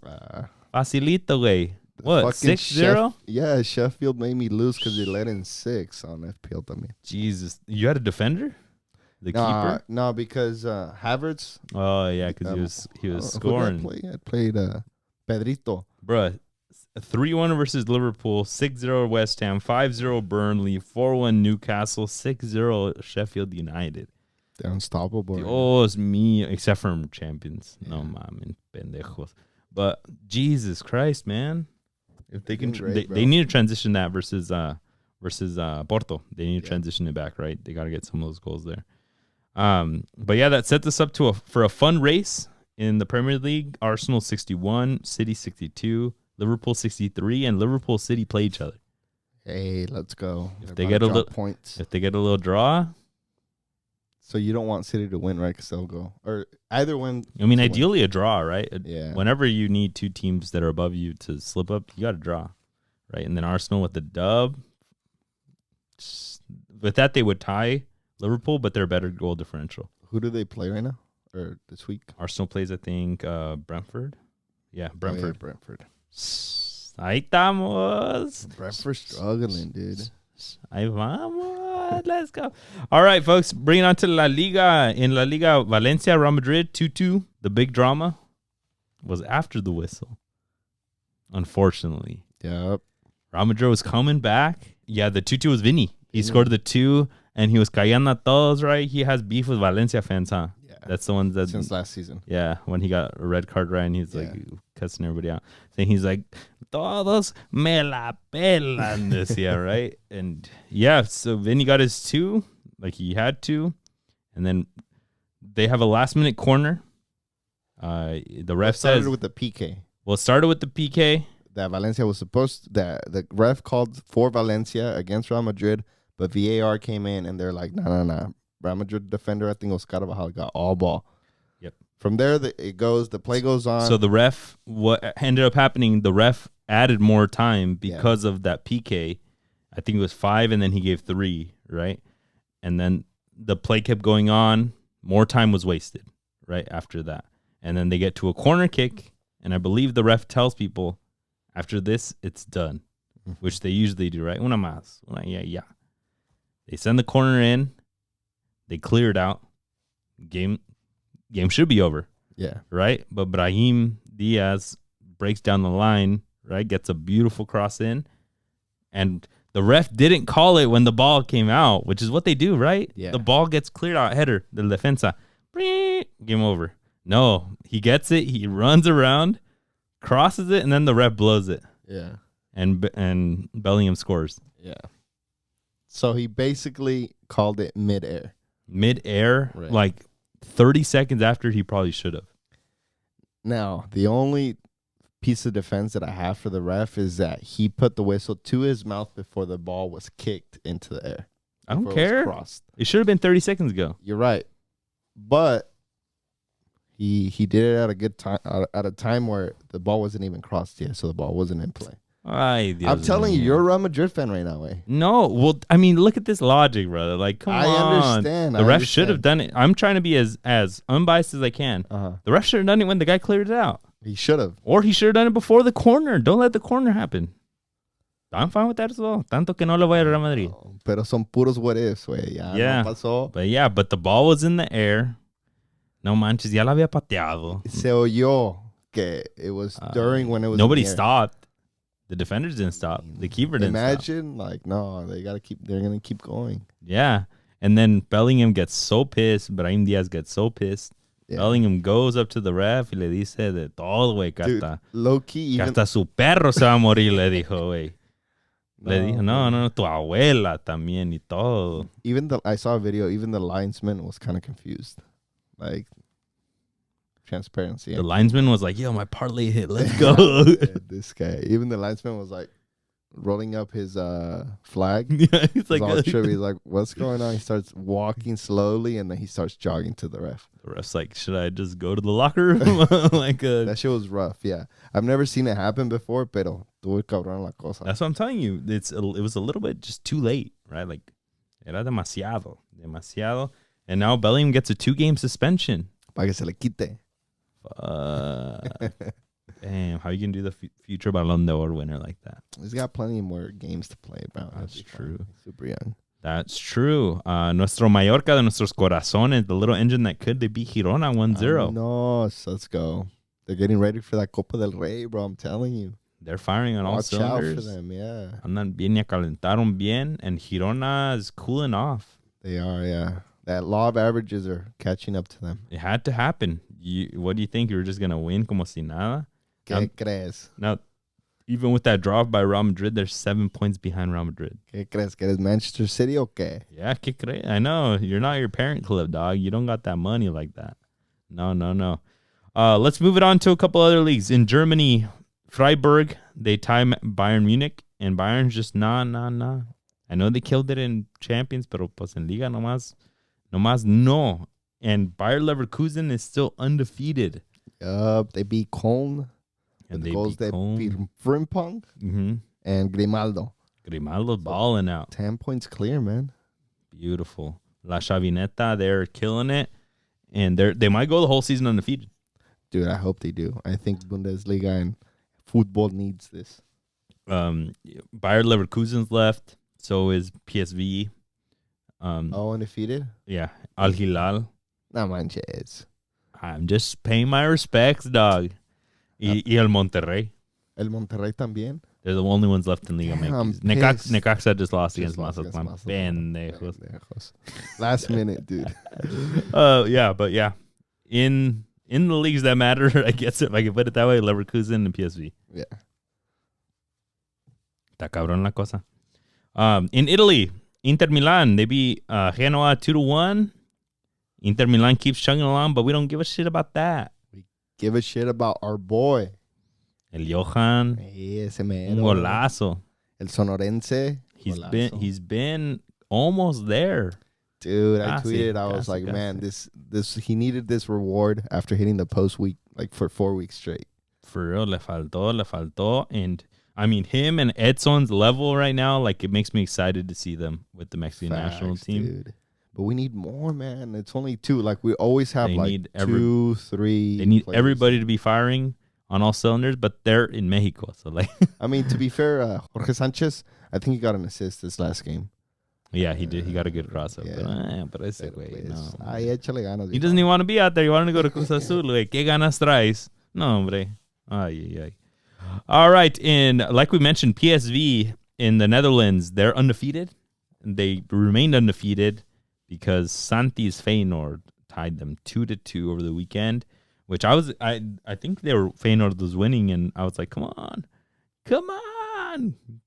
facilito, güey. What, 6-0? Yeah, Sheffield made me lose because they let in 6 on FPL también. Jesus. You had a defender? The keeper? No, because Havertz. Oh, yeah, because he was scoring. I played Pedrito. Bruh, 3-1 versus Liverpool, 6-0 West Ham, 5-0 Burnley, 4-1 Newcastle, 6-0 Sheffield United. They're unstoppable. Dios mío. Except for champions. Yeah. No mames, pendejos. But Jesus Christ, man. If they can, they need to transition that versus Porto. They need to transition it back, right? They got to get some of those goals there. But yeah, that sets us up for a fun race in the Premier League. Arsenal 61, City 62, Liverpool 63, and Liverpool City play each other. Hey, let's go! If they get a little draw. So you don't want City to win, right? Because they'll go or either win. I mean, ideally a draw, right? Yeah. Whenever you need 2 teams that are above you to slip up, you got to draw, right? And then Arsenal with the dub. With that, they would tie Liverpool, but they're a better goal differential. Who do they play right now or this week? Arsenal plays, I think, Brentford. Yeah, Brentford. Oh, yeah, Brentford. Ahí estamos. Brentford struggling, dude. Ahí vamos. Let's go. All right, folks. Bring it on to La Liga. In La Liga, Valencia, Real Madrid, 2-2. The big drama was after the whistle. Unfortunately. Yep. Real Madrid was coming back. Yeah, the 2-2 was Vinny. He scored the 2, and he was callando a todos, right? He has beef with Valencia fans, huh? Yeah. That's the ones that... Since last season. Yeah, when he got a red card, right? And he's like cussing everybody out. Saying he's like, todos me la pelan this year, right? And yeah, so Vinny got his 2, like he had to. And then they have a last-minute corner. The ref started with the PK. Well, it started with the PK. That Valencia was the ref called for Valencia against Real Madrid, but VAR came in and they're like, no. Real Madrid defender, I think it was Carvajal, got all ball. Yep. From there, the play goes on. So the ref, what ended up happening, the ref added more time because of that PK. I think it was 5, and then he gave 3, right? And then the play kept going on. More time was wasted, right, after that. And then they get to a corner kick, and I believe the ref tells people, after this, it's done, which they usually do, right? Una más. Yeah. They send the corner in. They clear it out. Game should be over. Yeah. Right? But Brahim Diaz breaks down the line, right? Gets a beautiful cross in. And the ref didn't call it when the ball came out, which is what they do, right? Yeah. The ball gets cleared out. Header, the defensa. Game over. No, he gets it. He runs around, crosses it, and then the ref blows it. Yeah. And Bellingham scores. Yeah. So he basically called it midair. Midair, right. Like 30 seconds after he probably should have. Now, the only piece of defense that I have for the ref is that he put the whistle to his mouth before the ball was kicked into the air. I don't care. It should have been 30 seconds ago. You're right. But he did it at a good time, at a time where the ball wasn't even crossed yet, so the ball wasn't in play. I'm telling you, you're a Real Madrid fan right now, eh? No, well, I mean, look at this logic, brother. Like, come on. I understand. The ref should have done it. I'm trying to be as unbiased as I can. The ref should have done it when the guy cleared it out. He should have. Or he should have done it before the corner. Don't let the corner happen. I'm fine with that as well. Tanto que no le voy a Real Madrid. No, pero son puros what ifs, güey. Yeah. No pasó. But the ball was in the air. No manches, ya la había pateado. Se oyó que it was during when it was. Nobody stopped. The defenders didn't stop. The keeper didn't Imagine, stop. like, no, they're going to keep going. Yeah. And then Bellingham gets so pissed. Brahim Diaz gets so pissed. Yeah. Bellingham goes up to the ref y le dice de todo, güey. Dude, low-key, even... hasta su perro se va a morir, le dijo, güey. Le dijo, no, tu abuela también y todo. I saw a video, even the linesman was kind of confused. Like, transparency. The linesman was like, yo, my parlay hit. Let's go. This guy. Even the linesman was like rolling up his flag. Yeah, he's like, all trippy. He's like, what's going on? He starts walking slowly and then he starts jogging to the ref. The ref's like, should I just go to the locker room? That shit was rough, yeah. I've never seen it happen before, pero tuvo cabrón la cosa. That's what I'm telling you. It was a little bit just too late, right? Like, era demasiado. And now Bellingham gets a 2-game suspension. Para que se le quite. Damn, how you can do the future Ballon d'Or winner like that? He's got plenty more games to play about. That's true. He's super young. That's true. Nuestro Mallorca de nuestros corazones, the little engine that could, they beat Girona 1-0. No, let's go. They're getting ready for that Copa del Rey, bro. I'm telling you. They're firing on all cylinders. Watch out for them, yeah. Andan bien, ya calentaron bien, and Girona is cooling off. They are, yeah. That law of averages are catching up to them. It had to happen. What do you think? You were just going to win como si nada? ¿Qué crees? Now, even with that draw by Real Madrid, they're 7 points behind Real Madrid. ¿Qué crees? ¿Que eres Manchester City o qué? Yeah, ¿qué crees? I know. You're not your parent club, dog. You don't got that money like that. No. Let's move it on to a couple other leagues. In Germany, Freiburg, they tie Bayern Munich, and Bayern's just nah. I know they killed it in Champions, pero pues en Liga nomás no. And Bayer Leverkusen is still undefeated. They beat Köln. And the goals they beat Frimpong and Grimaldo. Grimaldo's balling out. 10 points clear, man. Beautiful. La Chavineta, they're killing it. And they might go the whole season undefeated. Dude, I hope they do. I think Bundesliga and football needs this. Bayer Leverkusen's left. So is PSV. Undefeated? Yeah. Al Hilal. No manches. I'm just paying my respects, dog. Y el Monterrey. El Monterrey también. They're the only ones left in Liga MX. Necaxa just lost against Mazatlán. Pendejos. Last minute, dude. Yeah. In the leagues that matter, I guess if I can put it that way, Leverkusen and PSV. Yeah. Está cabrón la cosa. In Italy, Inter Milan, they beat Genoa 2-1. Inter Milan keeps chugging along, but we don't give a shit about that. We give a shit about our boy. El Johan. Ese mero. Un golazo. El Sonorense. He's been almost there. Dude, I tweeted. I was like, man, this he needed this reward after hitting the post week like for 4 weeks straight. For real, le faltó. And I mean, him and Edson's level right now, like, it makes me excited to see them with the Mexican national team. Dude. But we need more, man. It's only 2. Like, we always have like 2, 3. They need everybody to be firing on all cylinders, but they're in Mexico. So, like, I mean, to be fair, Jorge Sanchez, I think he got an assist this last game. Yeah, he did. He got a good crossover. Yeah. But I said, wait, no. Échale ganas. He doesn't even want to be out there. He wanted to go to Cruz Azul. Like, ¿qué ganas traes? No, hombre. Ay. All right. And like we mentioned, PSV in the Netherlands, they're undefeated. They remained undefeated because Santi's Feyenoord tied them 2-2 over the weekend, which I think Feyenoord was winning, and I was like, come on.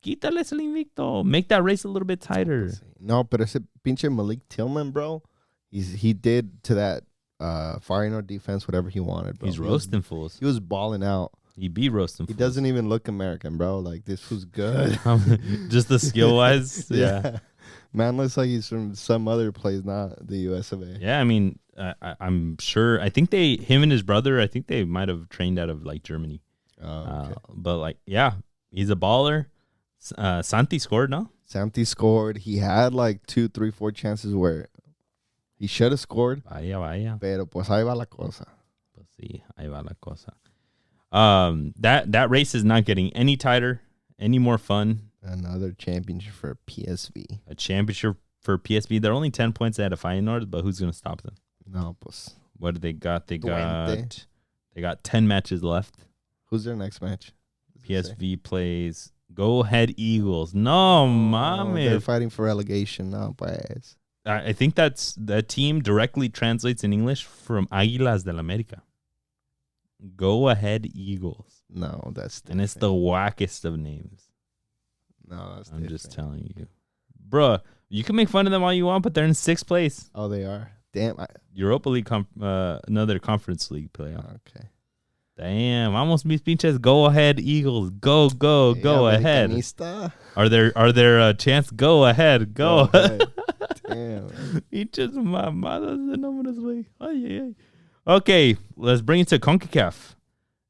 Quítales el invicto. Make that race a little bit tighter. No, but ese pinche Malik Tillman, bro, he did to that Feyenoord defense whatever he wanted, bro. He's roasting fools. He was balling out. He be roasting fools. He doesn't even look American, bro. Like, this was good. Just the skill-wise? Yeah. Man looks like he's from some other place, not the US of A. Yeah, I mean, I'm sure. I think him and his brother, I think they might have trained out of, like, Germany. Oh, okay. But, like, yeah, he's a baller. Santi scored, no? Santi scored. He had, like, 2, 3, 4 chances where he should have scored. Vaya. Pero, pues, ahí va la cosa. Pues sí, ahí va la cosa. That race is not getting any tighter, any more fun. Another championship for PSV. A championship for PSV. They're only 10 points ahead of Feyenoord, but who's going to stop them? No, pues. What do they got? They got 10 matches left. Who's their next match? PSV plays Go Ahead Eagles. No, mami. They're fighting for relegation now, pues. I think that team directly translates in English from Águilas del América. Go Ahead Eagles. No, that's different. And it's the wackest of names. No, that's I'm just telling you. Bruh, you can make fun of them all you want, but they're in 6th place. Oh, they are? Damn. Europa League, another Conference League playoff. Okay. Damn, almost mis pinches. Go Ahead Eagles. Go ahead. Are there a chance? Go ahead. Go ahead. Damn. Pinches mamadas de nombres, güey. Ay. Okay, let's bring it to CONCACAF.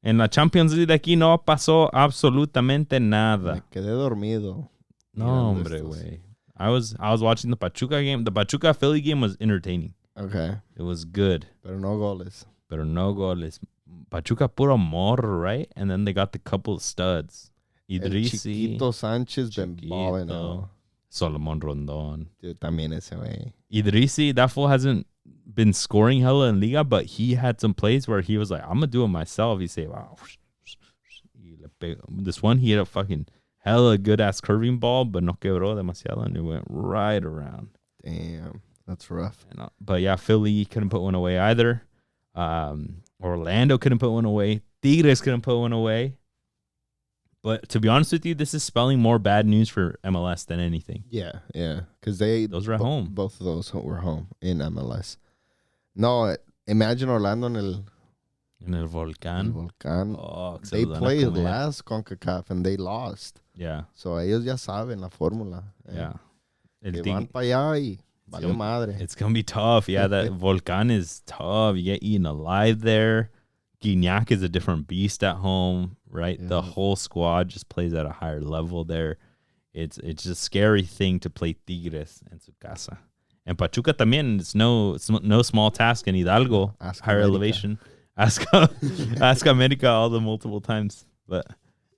En la Champions League de aquí no pasó absolutamente nada. Me quedé dormido. No, hombre, güey. I was watching the Pachuca game. The Pachuca Philly game was entertaining. Okay. It was good. Pero no goles. Pachuca puro morro, right? And then they got the couple of studs. Idrissi. Chiquito Sánchez been balling out. Solomon Rondon. Dude, también ese way. Idrissi, that fool hasn't been scoring hella in Liga, but he had some plays where he was like, I'm going to do it myself. He say, wow. This one, he had a fucking hella good-ass curving ball, but no quebró demasiado, and it went right around. Damn, that's rough. But yeah, Philly couldn't put one away either. Orlando couldn't put one away. Tigres couldn't put one away. But to be honest with you, this is spelling more bad news for MLS than anything. Yeah. Because those were at home. Both of those were home in MLS. No, imagine Orlando en el Volcán. Oh, they played last CONCACAF and they lost. Yeah. So ellos ya saben la fórmula. Yeah. Que van para allá y vale madre. It's going to be tough. Yeah, that Volcán is tough. You get eaten alive there. Guignac is a different beast at home, right? Yeah. The whole squad just plays at a higher level there. It's just a scary thing to play Tigres en su casa. And Pachuca también, it's no small task in Hidalgo, higher elevation. Ask America all the multiple times. But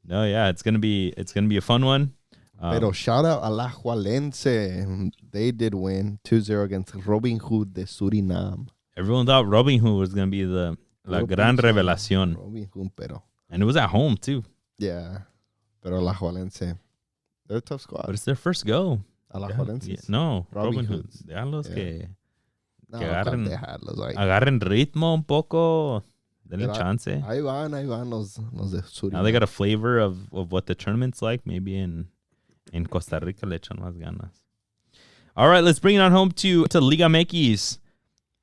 no, yeah, it's gonna be a fun one. Pero shout out Alajuelense. They did win 2-0 against Robin Hood de Surinam. Everyone thought Robin Hood was gonna be la gran revelación. Robin Hood, pero. And it was at home too. Yeah. Pero Alajuelense, they're a tough squad. But it's their first go. Alajuelenses? Yeah. No, Robin Hood. Déjalos que agarren ritmo un poco. Denle chance. Ahí van los de Surinam. Now they got a flavor of what the tournament's like. Maybe in Costa Rica le echan más ganas. All right, let's bring it on home to Liga MX.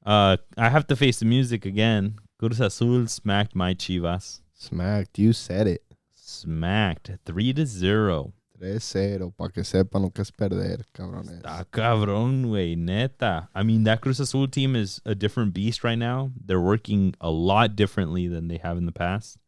I have to face the music again. Cruz Azul smacked my Chivas. Smacked. You said it. Smacked 3-0. 3-0, para que sepan lo que es perder, cabrones. Está cabrón, güey, neta. I mean, that Cruz Azul team is a different beast right now. They're working a lot differently than they have in the past.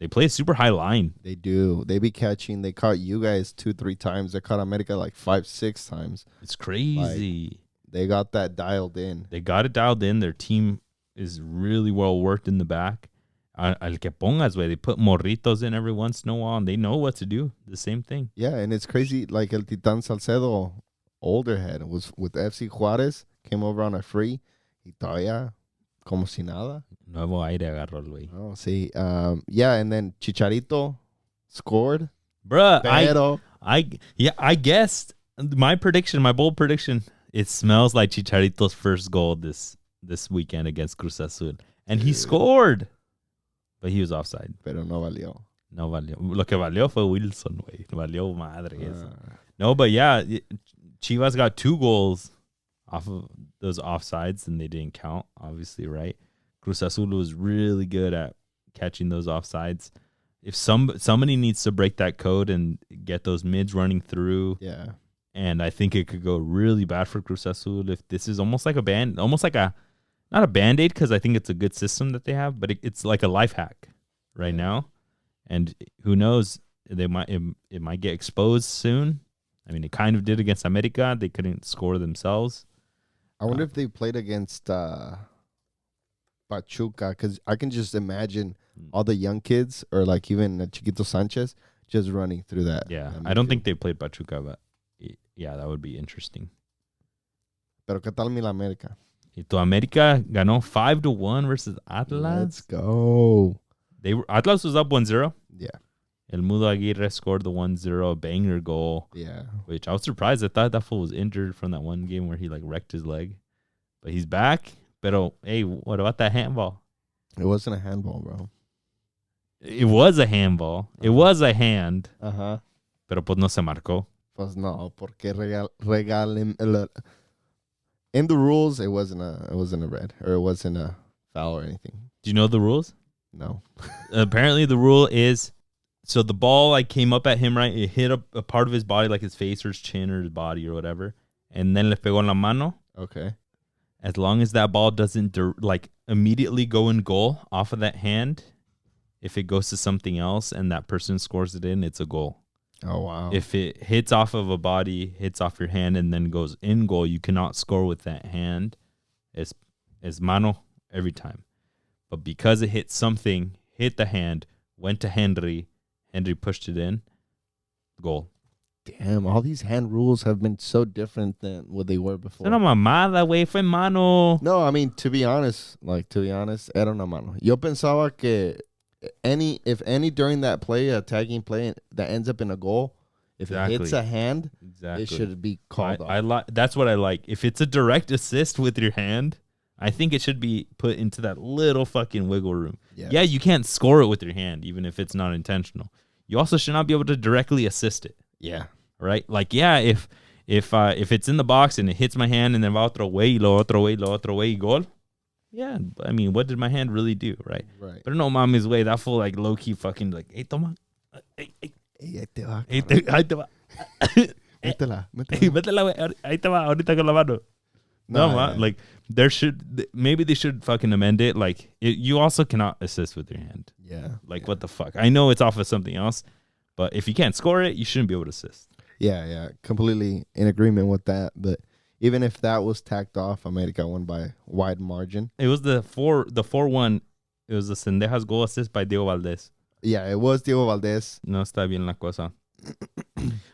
They play a super high line. They do. They be catching. They caught you guys 2-3 times. They caught America like 5-6 times. It's crazy. Like, they got that dialed in. They got it dialed in. Their team is really well worked in the back. Al que pongas, güey. They put morritos in every once in a while, and they know what to do. The same thing. Yeah, and it's crazy. Like El Titan Salcedo, older head, was with FC Juarez, came over on a free. Y todavía, como si nada. Nuevo aire agarró el güey. Oh, sí. Yeah, and then Chicharito scored. Bruh, Pero, I guessed my prediction, my bold prediction. It smells like Chicharito's first goal this weekend against Cruz Azul. And he scored. But he was offside. Pero no valió. No valió. Lo que valió fue Wilson, güey. Valió madre eso. No, but yeah, Chivas got 2 goals off of those offsides, and they didn't count, obviously, right? Cruz Azul was really good at catching those offsides. If somebody needs to break that code and get those mids running through, yeah. And I think it could go really bad for Cruz Azul if this is almost like not a Band-Aid, because I think it's a good system that they have, but it's like a life hack right now. And who knows, it might get exposed soon. I mean, it kind of did against America. They couldn't score themselves. I wonder if they played against Pachuca, because I can just imagine all the young kids, or like even Chiquito Sanchez, just running through that. Yeah, I don't think they played Pachuca, but yeah, that would be interesting. Pero ¿qué tal Mil América? Y tu América ganó 5-1 versus Atlas. Let's go. Atlas was up 1-0. Yeah. El Mudo Aguirre scored the 1-0 banger goal. Yeah. Which I was surprised. I thought that fool was injured from that one game where he like wrecked his leg. But he's back. Pero, hey, what about that handball? It wasn't a handball, bro. It was a handball. It was a hand. Uh-huh. Pero pues no se marcó. Pues no, porque regalen... In the rules, it wasn't a red, or it wasn't a foul or anything. Do you know the rules? No. Apparently, the rule is, so the ball like came up at him, right? It hit a part of his body, like his face or his chin or his body or whatever, and then le pegó en la mano. Okay. As long as that ball doesn't like immediately go in goal off of that hand, if it goes to something else and that person scores it in, it's a goal. Oh, wow. If it hits off of a body, hits off your hand, and then goes in goal, you cannot score with that hand. It's mano every time. But because it hit something, hit the hand, went to Henry pushed it in, goal. Damn, all these hand rules have been so different than what they were before. Una mamada, güey, fue mano. No, I mean, to be honest, era una mano. Yo pensaba que if any during that play, a tagging play that ends up in a goal, if it hits a hand, it should be called off. That's what I like. If it's a direct assist with your hand, I think it should be put into that little fucking wiggle room. Yeah, you can't score it with your hand, even if it's not intentional. You also should not be able to directly assist it. Yeah. Right? Like, yeah, if it's in the box and it hits my hand and then va otro way, lo otro way, goal. Yeah, I mean, what did my hand really do, right? Right. But no mami's way, that fool like low key fucking like, hey, toma, ahí te va. ahí te va, Métela. métela, güey, ahí te va, ahorita con la mano. No, like maybe they should fucking amend it. Like you also cannot assist with your hand. Yeah. Like what the fuck? I know it's off of something else, but if you can't score it, you shouldn't be able to assist. Yeah, completely in agreement with that. But even if that was tacked off, America won by wide margin. It was the 4-1. It was the Sendejas goal assist by Diego Valdez. Yeah, it was Diego Valdez. No está bien la cosa.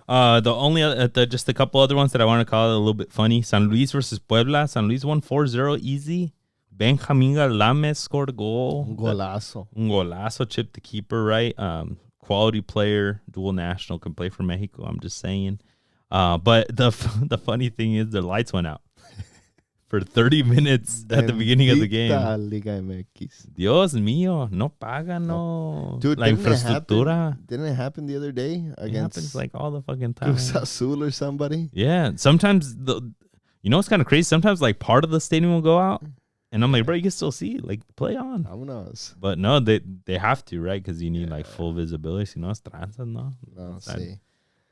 The only just a couple other ones that I want to call it a little bit funny. San Luis versus Puebla. San Luis won 4-0 easy. Benjamin Lames scored a goal. Un golazo. Un golazo, chipped the keeper, right? Quality player, dual national, can play for Mexico. I'm just saying. But the funny thing is the lights went out for 30 minutes at the beginning of the game. Liga MX. Dios mío, no paga, no. Dude, la infraestructura. Didn't it happen the other day against? It happens like all the fucking time. Cruz Azul or somebody? Yeah, sometimes you know what's kind of crazy? Sometimes like part of the stadium will go out, and I'm like, bro, you can still see it. Like, play on. Vámonos. But no, they have to, right? Because you need like full visibility. Si no, es tranzas, no. No, see.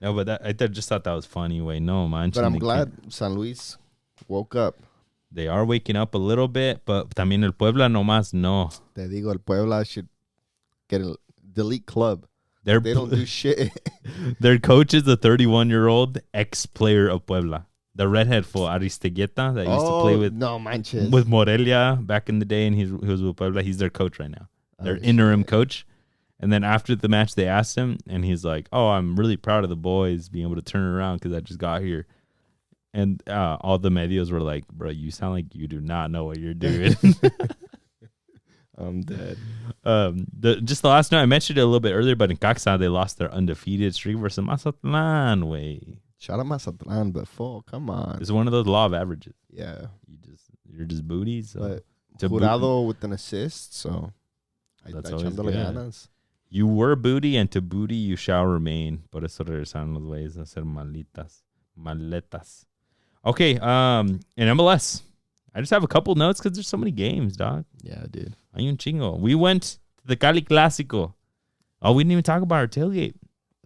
No, but I just thought that was funny. Wait, no, man. But I'm glad San Luis woke up. They are waking up a little bit, but también el Puebla nomás no. Te digo, el Puebla should get a delete club. They don't do shit. Their coach is a 31-year-old ex-player of Puebla. The redhead for Aristeguieta that used to play with Morelia back in the day, and he was with Puebla. He's their coach right now. Their interim coach. And then after the match, they asked him, and he's like, "Oh, I'm really proud of the boys being able to turn around because I just got here." And all the medios were like, "Bro, you sound like you do not know what you're doing." I'm dead. Just the last night, I mentioned it a little bit earlier, but in Caxa, they lost their undefeated streak versus Mazatlan. Shout out Mazatlan, but come on. It's one of those law of averages. Yeah. You're just booties. So but Jurado with an assist, so that's always good. You were booty, and to booty you shall remain. Por eso regresaron los güeyes a hacer maletas. Okay, in MLS, I just have a couple notes because there's so many games, dog. Yeah, dude. Hay un chingo. We went to the Cali Clásico. Oh, we didn't even talk about our tailgate.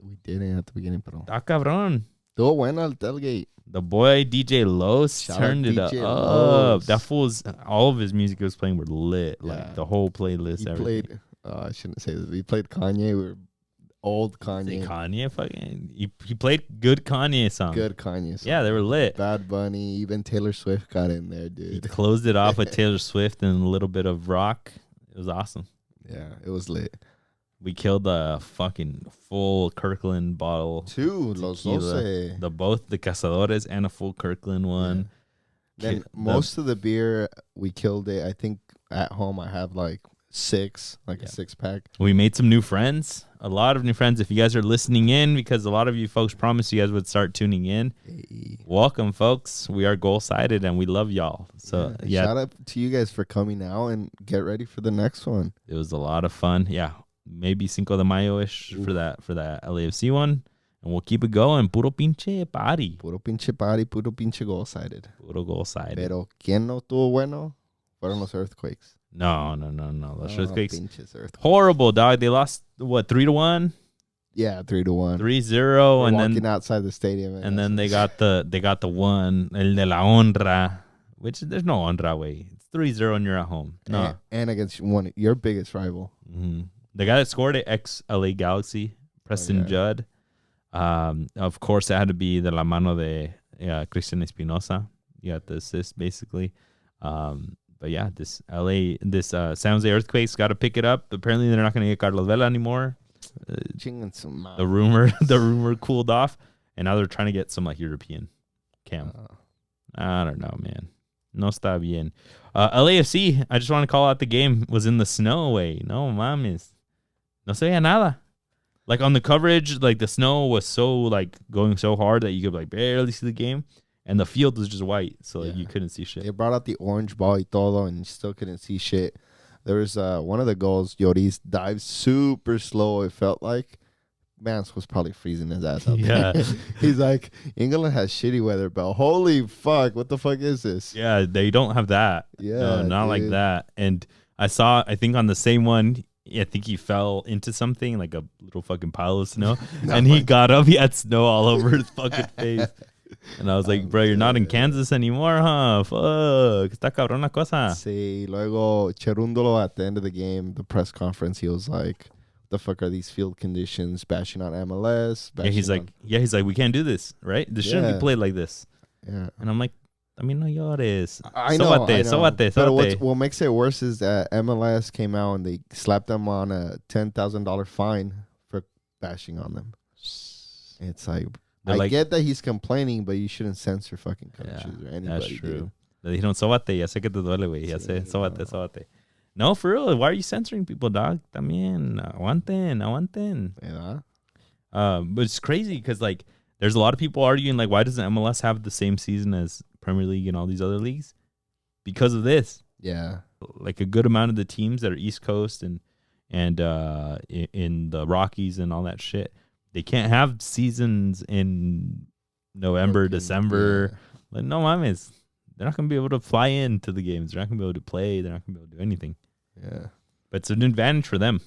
We didn't at the beginning, pero. Ah, cabrón. Estuvo bueno el tailgate. The boy DJ Los turned it up. That fool's, all of his music he was playing were lit. Yeah. Like the whole playlist. Played, I shouldn't say this. He played Kanye. We were old Kanye. Kanye fucking. He played good Kanye songs. Good Kanye songs. Yeah, they were lit. Bad Bunny, even Taylor Swift got in there, dude. He closed it off with Taylor Swift and a little bit of rock. It was awesome. Yeah, it was lit. We killed a fucking full Kirkland bottle. Two, los 12. Both the Cazadores and a full Kirkland one. Yeah. Then most of the beer, we killed it. I think at home I have like six, a 6-pack. We made some new friends. A lot of new friends. If you guys are listening in, because a lot of you folks promised you guys would start tuning in. Hey. Welcome, folks. We are goal-sided, and we love y'all. So shout out to you guys for coming out, and get ready for the next one. It was a lot of fun. Yeah. Maybe Cinco de Mayo-ish for that LAFC one. And we'll keep it going. Puro pinche party. Puro pinche party. Puro pinche goal-sided. Puro goal-sided. Pero ¿quién no tuvo bueno? Fueron los Earthquakes. No. Los Earthquakes. Horrible, dog. They lost, 3-1? Yeah, 3-1. 3-0. And walking outside the stadium. And then they got the one, el de la honra, which there's no honra way. It's 3-0 and you're at home. No. And against your biggest rival. Mm-hmm. The guy that scored it, ex-LA Galaxy, Preston Judd. Of course, it had to be the la mano de Cristian Espinosa. You got the assist, basically. But yeah, this San Jose Earthquakes got to pick it up. Apparently, they're not going to get Carlos Vela anymore. The rumor cooled off, and now they're trying to get some European cam. I don't know, man. No está bien. LAFC, I just want to call out the game, was in the snow way. No mames. No se veía nada. Like on the coverage, like the snow was so like going so hard that you could like barely see the game, and the field was just white, so like, you couldn't see shit. They brought out the orange ball y todo, and you still couldn't see shit. There was one of the goals, Lloris dived super slow. It felt like Mance was probably freezing his ass out there. He's like, England has shitty weather, but holy fuck, what the fuck is this? Yeah, they don't have that. Yeah, no, not like that. And I think on the same one, I think he fell into something, like a little fucking pile of snow. And he got up, he had snow all over his fucking face. And I was like, bro, you're not in Kansas anymore, huh? Fuck. Está cabrón la cosa. Sí, luego Cherundolo at the end of the game, the press conference, he was like, the fuck are these field conditions, bashing on MLS? He's like, we can't do this, right? This shouldn't be played like this. Yeah. And I'm like, I mean, no llores. I know. But what makes it worse is that MLS came out and they slapped them on a $10,000 fine for bashing on them. It's like, I get that he's complaining, but you shouldn't censor fucking coaches or anybody. That's true. They don't sóbate, ya sé que te duele, güey. Ya sé, sóbate. No, for real. Why are you censoring people, dog? También, aguanten. Yeah. But it's crazy because, like, there's a lot of people arguing, like, why doesn't MLS have the same season as Premier League and all these other leagues? Because of this. Yeah. Like, a good amount of the teams that are East Coast and in the Rockies and all that shit, they can't have seasons in November, December. Yeah. Like, no mames. They're not going to be able to fly into the games. They're not going to be able to play. They're not going to be able to do anything. Yeah. But it's an advantage for them,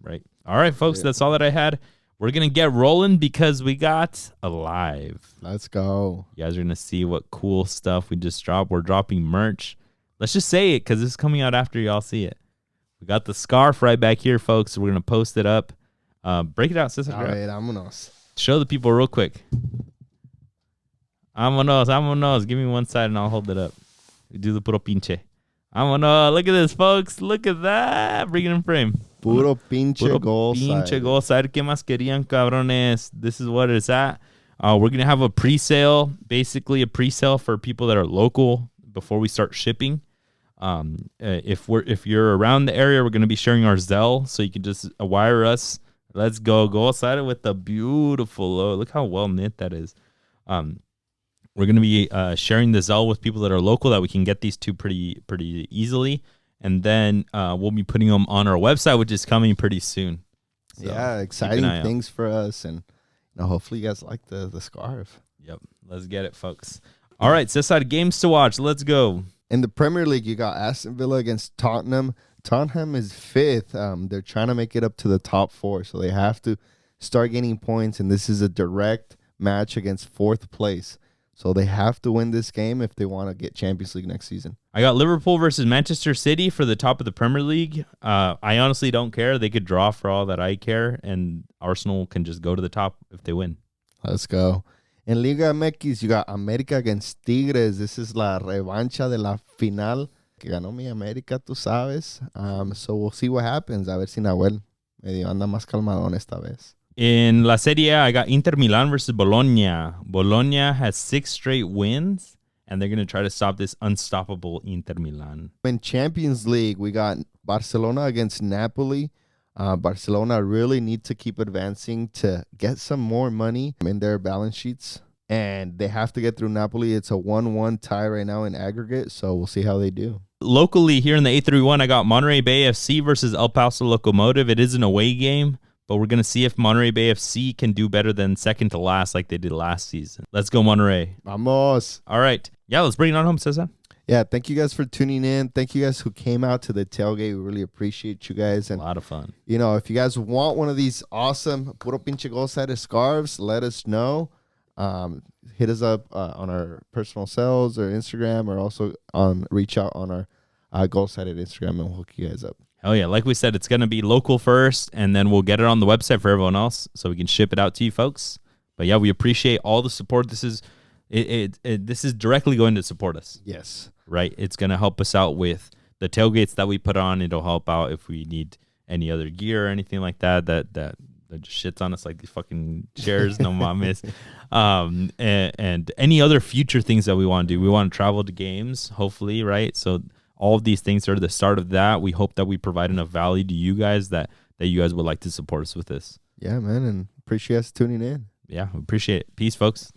right? All right, folks, that's all that I had. we're going to get rolling because we got a live. Let's go. You guys are going to see what cool stuff we just dropped. We're dropping merch. Let's just say it because this is coming out after y'all see it. We got the scarf right back here, folks. We're going to post it up. Break it out, Cesar. All right, vámonos. Show the people real quick. Vámonos. Give me one side and I'll hold it up. Do the puro pinche. Vámonos. Look at this, folks. Look at that. Bring it in frame. Puro pinche goal side. Pinche goal side. ¿Qué más querían, cabrones? This is what it's at. We're going to have a pre-sale. Basically, a pre-sale for people that are local before we start shipping. If you're around the area, we're going to be sharing our Zelle, so you can just wire us. Let's go. Go outside with the beautiful logo. Look how well knit that is. We're going to be sharing the Zelle with people that are local that we can get these to pretty easily. And then we'll be putting them on our website, which is coming pretty soon. So yeah, exciting things for us. And hopefully you guys like the scarf. Yep. Let's get it, folks. All right, Cesar, games to watch. Let's go. In the Premier League, you got Aston Villa against Tottenham. Tottenham is 5th. They're trying to make it up to the top 4, so they have to start getting points, and this is a direct match against 4th place. So they have to win this game if they want to get Champions League next season. I got Liverpool versus Manchester City for the top of the Premier League. I honestly don't care. They could draw for all that I care, and Arsenal can just go to the top if they win. Let's go. In Liga MX, you got América against Tigres. This is la revancha de la final. Que ganó mi América, tú sabes. So we'll see what happens. A ver si Nahuel medio anda más calmadón esta vez. In La Serie A, I got Inter Milan versus Bologna. Bologna has 6 straight wins, and they're going to try to stop this unstoppable Inter Milan. In Champions League, we got Barcelona against Napoli. Barcelona really need to keep advancing to get some more money in their balance sheets. And they have to get through Napoli. It's a 1-1 tie right now in aggregate, so we'll see how they do. Locally, here in the 831, I got Monterrey Bay FC versus El Paso Locomotive. It is an away game, but we're going to see if Monterrey Bay FC can do better than second to last like they did last season. Let's go, Monterrey. Vamos. All right. Yeah, let's bring it on home, Cesar. Yeah, thank you guys for tuning in. Thank you guys who came out to the tailgate. We really appreciate you guys. And a lot of fun. If you guys want one of these awesome Puro Pinche Golsided scarves, let us know. Hit us up on our personal cells or Instagram, or also reach out on our Golsided Instagram, and we'll hook you guys up. Oh, yeah. Like we said, it's going to be local first, and then we'll get it on the website for everyone else so we can ship it out to you folks. But, yeah, we appreciate all the support. This is this is directly going to support us. Yes. Right? It's going to help us out with the tailgates that we put on. It'll help out if we need any other gear or anything like that just shits on us like these fucking chairs. No mames. And any other future things that we want to do. We want to travel to games, hopefully, right? So all of these things are the start of that. We hope that we provide enough value to you guys that you guys would like to support us with this. Yeah, man, and appreciate us tuning in. Yeah, appreciate it. Peace, folks.